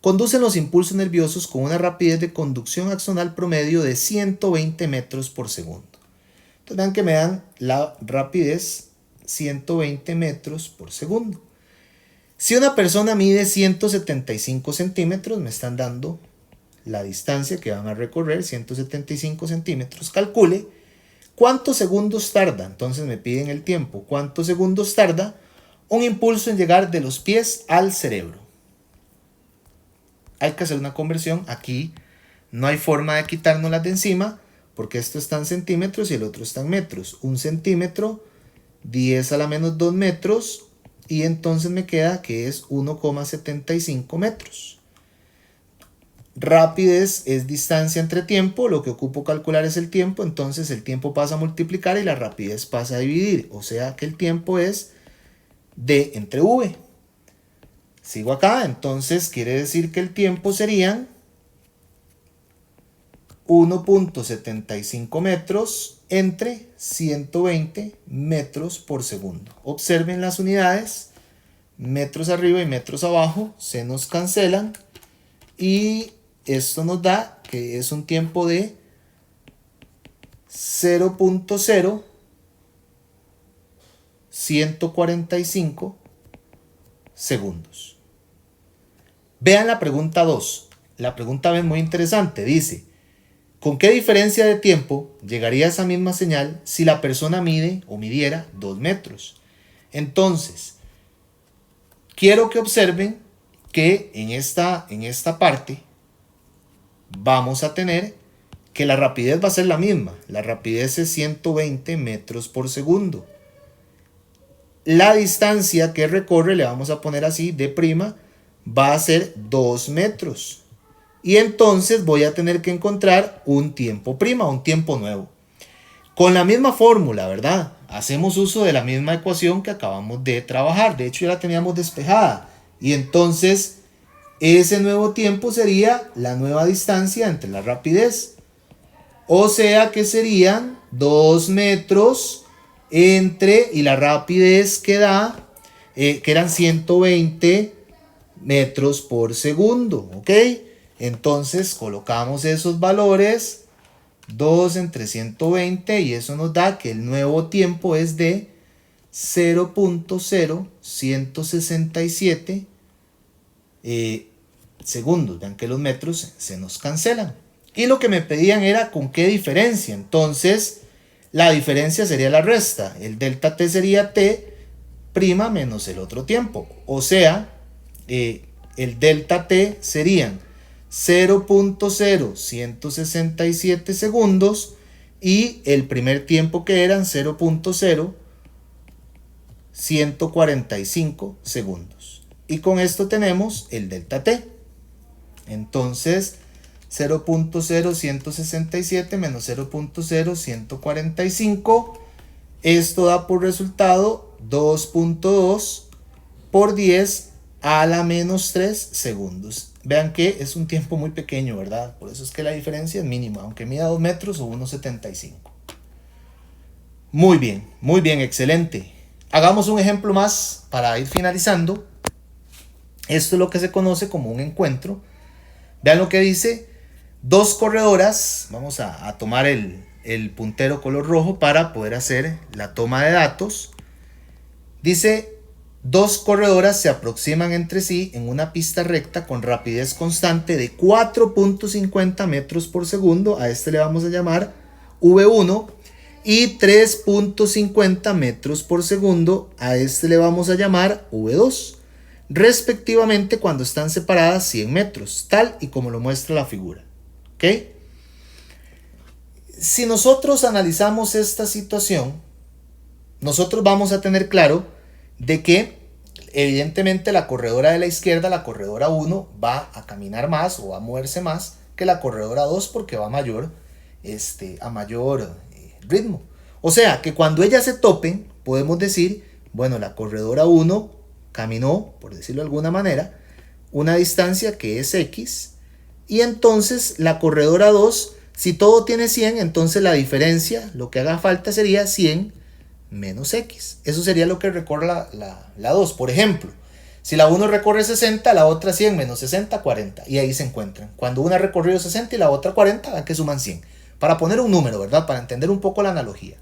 conducen los impulsos nerviosos con una rapidez de conducción axonal promedio de 120 metros por segundo. Entonces vean que me dan la rapidez 120 metros por segundo. Si una persona mide 175 centímetros, me están dando la distancia que van a recorrer, 175 centímetros. Calcule cuántos segundos tarda. Entonces me piden el tiempo. ¿Cuántos segundos tarda un impulso en llegar de los pies al cerebro? Hay que hacer una conversión. Aquí no hay forma de quitárnoslas de encima, porque esto está en centímetros y el otro está en metros. 1 centímetro, 10 a la menos 2 metros, y entonces me queda que es 1,75 metros. Rapidez es distancia entre tiempo, lo que ocupo calcular es el tiempo, entonces el tiempo pasa a multiplicar y la rapidez pasa a dividir, o sea que el tiempo es D entre V. Sigo acá, entonces quiere decir que el tiempo serían 1,75 metros entre 120 metros por segundo. Observen las unidades, metros arriba y metros abajo, se nos cancelan y esto nos da que es un tiempo de 0.0145 segundos. Vean la pregunta 2. La pregunta es muy interesante. Dice: ¿con qué diferencia de tiempo llegaría esa misma señal si la persona mide o midiera 2 metros? Entonces, quiero que observen que en esta parte vamos a tener que la rapidez va a ser la misma. La rapidez es 120 metros por segundo. La distancia que recorre, le vamos a poner así, D', va a ser 2 metros. Y entonces voy a tener que encontrar un tiempo prima, un tiempo nuevo. Con la misma fórmula, ¿verdad? Hacemos uso de la misma ecuación que acabamos de trabajar. De hecho, ya la teníamos despejada. Y entonces, ese nuevo tiempo sería la nueva distancia entre la rapidez. O sea que serían 2 metros entre, y la rapidez que da, que eran 120 metros por segundo. ¿Ok? Entonces colocamos esos valores 2 entre 120 y eso nos da que el nuevo tiempo es de 0.0167 segundos. Vean que los metros se nos cancelan. Y lo que me pedían era con qué diferencia. Entonces, la diferencia sería la resta. El delta t sería t' menos el otro tiempo. O sea, el delta t serían 0.0167 segundos y el primer tiempo que eran 0.0145 segundos. Y con esto tenemos el delta t. Entonces, 0.0167 menos 0.0145, esto da por resultado 2.2 por 10 a la menos 3 segundos. Vean que es un tiempo muy pequeño, ¿verdad? Por eso es que la diferencia es mínima, aunque mida 2 metros o 1.75. Muy bien, excelente. Hagamos un ejemplo más para ir finalizando. Esto es lo que se conoce como un encuentro. Vean lo que dice. Dos corredoras, vamos a tomar el puntero color rojo para poder hacer la toma de datos. Dice, dos corredoras se aproximan entre sí en una pista recta con rapidez constante de 4.50 metros por segundo. A este le vamos a llamar V1. Y 3.50 metros por segundo. A este le vamos a llamar V2. Respectivamente cuando están separadas 100 metros, tal y como lo muestra la figura. ¿Ok? Si nosotros analizamos esta situación, nosotros vamos a tener claro de que evidentemente la corredora de la izquierda, la corredora 1, va a caminar más o va a moverse más que la corredora 2 porque va a mayor ritmo. O sea que cuando ellas se topen, podemos decir, bueno, la corredora 1 caminó, por decirlo de alguna manera, una distancia que es X, y entonces la corredora 2, si todo tiene 100, entonces la diferencia, lo que haga falta sería 100 menos X. Eso sería lo que recorre la 2. Por ejemplo, si la 1 recorre 60, la otra 100 menos 60, 40. Y ahí se encuentran. Cuando una ha recorrido 60 y la otra 40, dan que suman 100. Para poner un número, ¿verdad? Para entender un poco la analogía.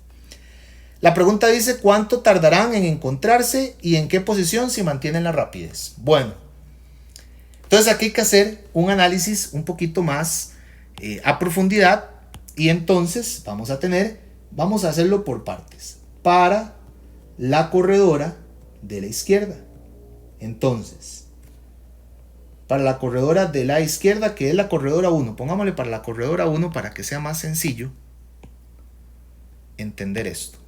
La pregunta dice, ¿cuánto tardarán en encontrarse y en qué posición si mantienen la rapidez? Bueno, entonces aquí hay que hacer un análisis un poquito más a profundidad y entonces vamos a hacerlo por partes. Para la corredora de la izquierda. Entonces, para la corredora de la izquierda, que es la corredora 1, pongámosle para la corredora 1 para que sea más sencillo entender esto.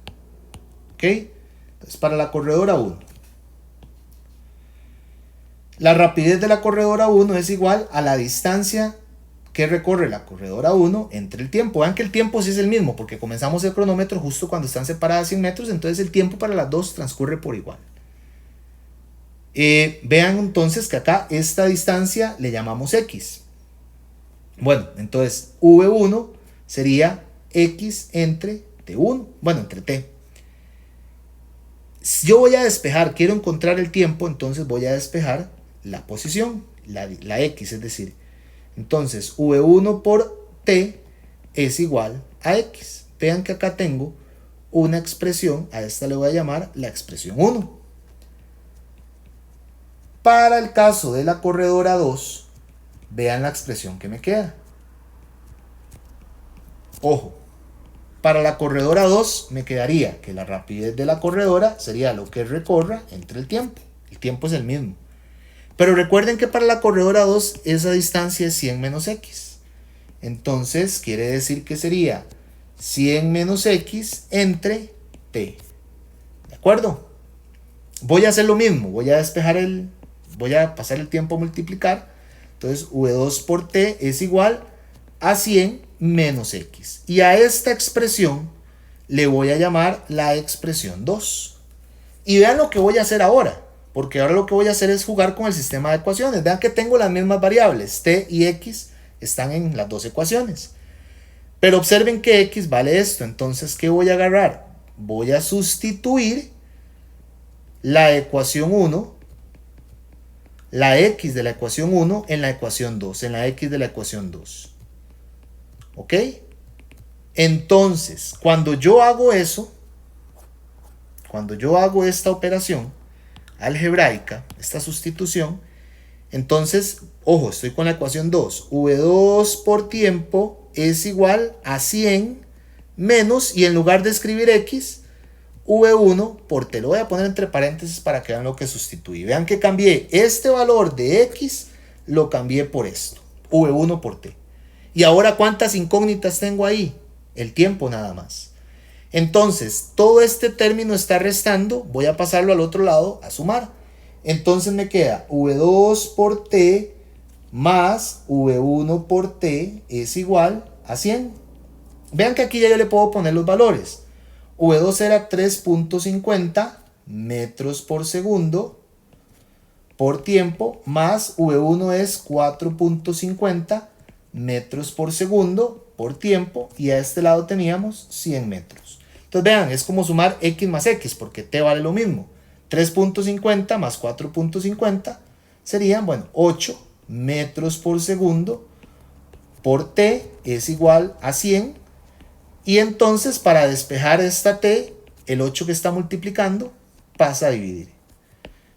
¿Ok? Entonces, para la corredora 1. La rapidez de la corredora 1 es igual a la distancia que recorre la corredora 1 entre el tiempo. Vean que el tiempo sí es el mismo, porque comenzamos el cronómetro justo cuando están separadas 100 metros, entonces el tiempo para las dos transcurre por igual. Vean entonces que acá esta distancia le llamamos X. Bueno, entonces V1 sería X entre T1, bueno, entre T. Si yo voy a despejar, quiero encontrar el tiempo, entonces voy a despejar la posición, la X, es decir, entonces V1 por T es igual a X. Vean que acá tengo una expresión, a esta le voy a llamar la expresión 1. Para el caso de la corredora 2, vean la expresión que me queda. Ojo, para la corredora 2 me quedaría que la rapidez de la corredora sería lo que recorra entre el tiempo. El tiempo es el mismo. Pero recuerden que para la corredora 2 esa distancia es 100 menos X. Entonces quiere decir que sería 100 menos X entre T. ¿De acuerdo? Voy a hacer lo mismo. Voy a pasar el tiempo a multiplicar. Entonces V2 por T es igual a 100 menos X. Y a esta expresión le voy a llamar la expresión 2. Y vean lo que voy a hacer ahora. Porque ahora lo que voy a hacer es jugar con el sistema de ecuaciones. Vean que tengo las mismas variables. T y X están en las dos ecuaciones. Pero observen que X vale esto. Entonces, ¿qué voy a agarrar? Voy a sustituir la ecuación 1, la X de la ecuación 1 en la ecuación 2, en la X de la ecuación 2. ¿Ok? Entonces, cuando yo hago eso, cuando yo hago esta operación algebraica, esta sustitución, entonces, ojo, estoy con la ecuación 2. V2 por tiempo es igual a 100 menos, y en lugar de escribir X, V1 por T. Lo voy a poner entre paréntesis para que vean lo que sustituí. Vean que cambié este valor de X, lo cambié por esto, V1 por T. Y ahora, ¿cuántas incógnitas tengo ahí? El tiempo nada más. Entonces, todo este término está restando, voy a pasarlo al otro lado a sumar. Entonces me queda V2 por T más V1 por T es igual a 100. Vean que aquí ya yo le puedo poner los valores. V2 era 3.50 metros por segundo por tiempo, más V1 es 4.50 metros por segundo por tiempo, y a este lado teníamos 100 metros. Entonces vean, es como sumar X más X, porque T vale lo mismo. 3.50 más 4.50 serían, bueno, 8 metros por segundo por T es igual a 100. Y entonces, para despejar esta T, el 8 que está multiplicando pasa a dividir.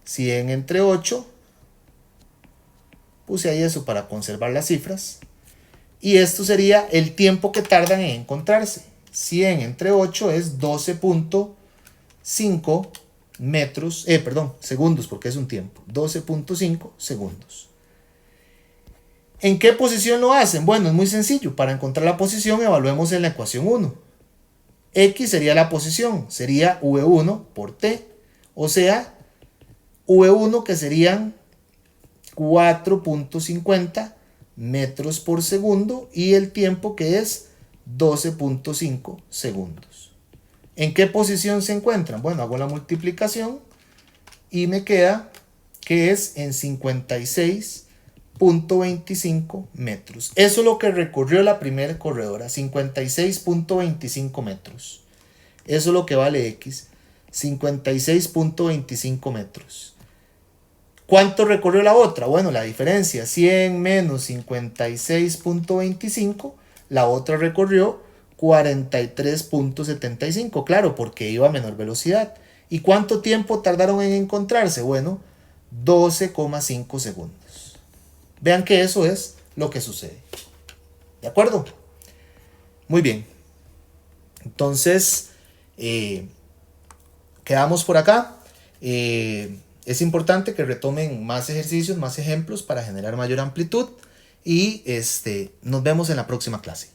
100 entre 8, puse ahí eso para conservar las cifras. Y esto sería el tiempo que tardan en encontrarse. 100 entre 8 es 12.5 segundos, porque es un tiempo. 12.5 segundos. ¿En qué posición lo hacen? Bueno, es muy sencillo. Para encontrar la posición, evaluemos en la ecuación 1. X sería la posición, sería V1 por T. O sea, V1 que serían 4.50 metros por segundo, y el tiempo que es 12.5 segundos. ¿En qué posición se encuentran? Bueno, hago la multiplicación y me queda que es en 56.25 metros. Eso es lo que recorrió la primera corredora, 56.25 metros. Eso es lo que vale X, 56.25 metros. ¿Cuánto recorrió la otra? Bueno, la diferencia, 100 menos 56.25, la otra recorrió 43.75, claro, porque iba a menor velocidad. ¿Y cuánto tiempo tardaron en encontrarse? Bueno, 12,5 segundos. Vean que eso es lo que sucede. ¿De acuerdo? Muy bien. Entonces, quedamos por acá. Es importante que retomen más ejercicios, más ejemplos para generar mayor amplitud, y nos vemos en la próxima clase.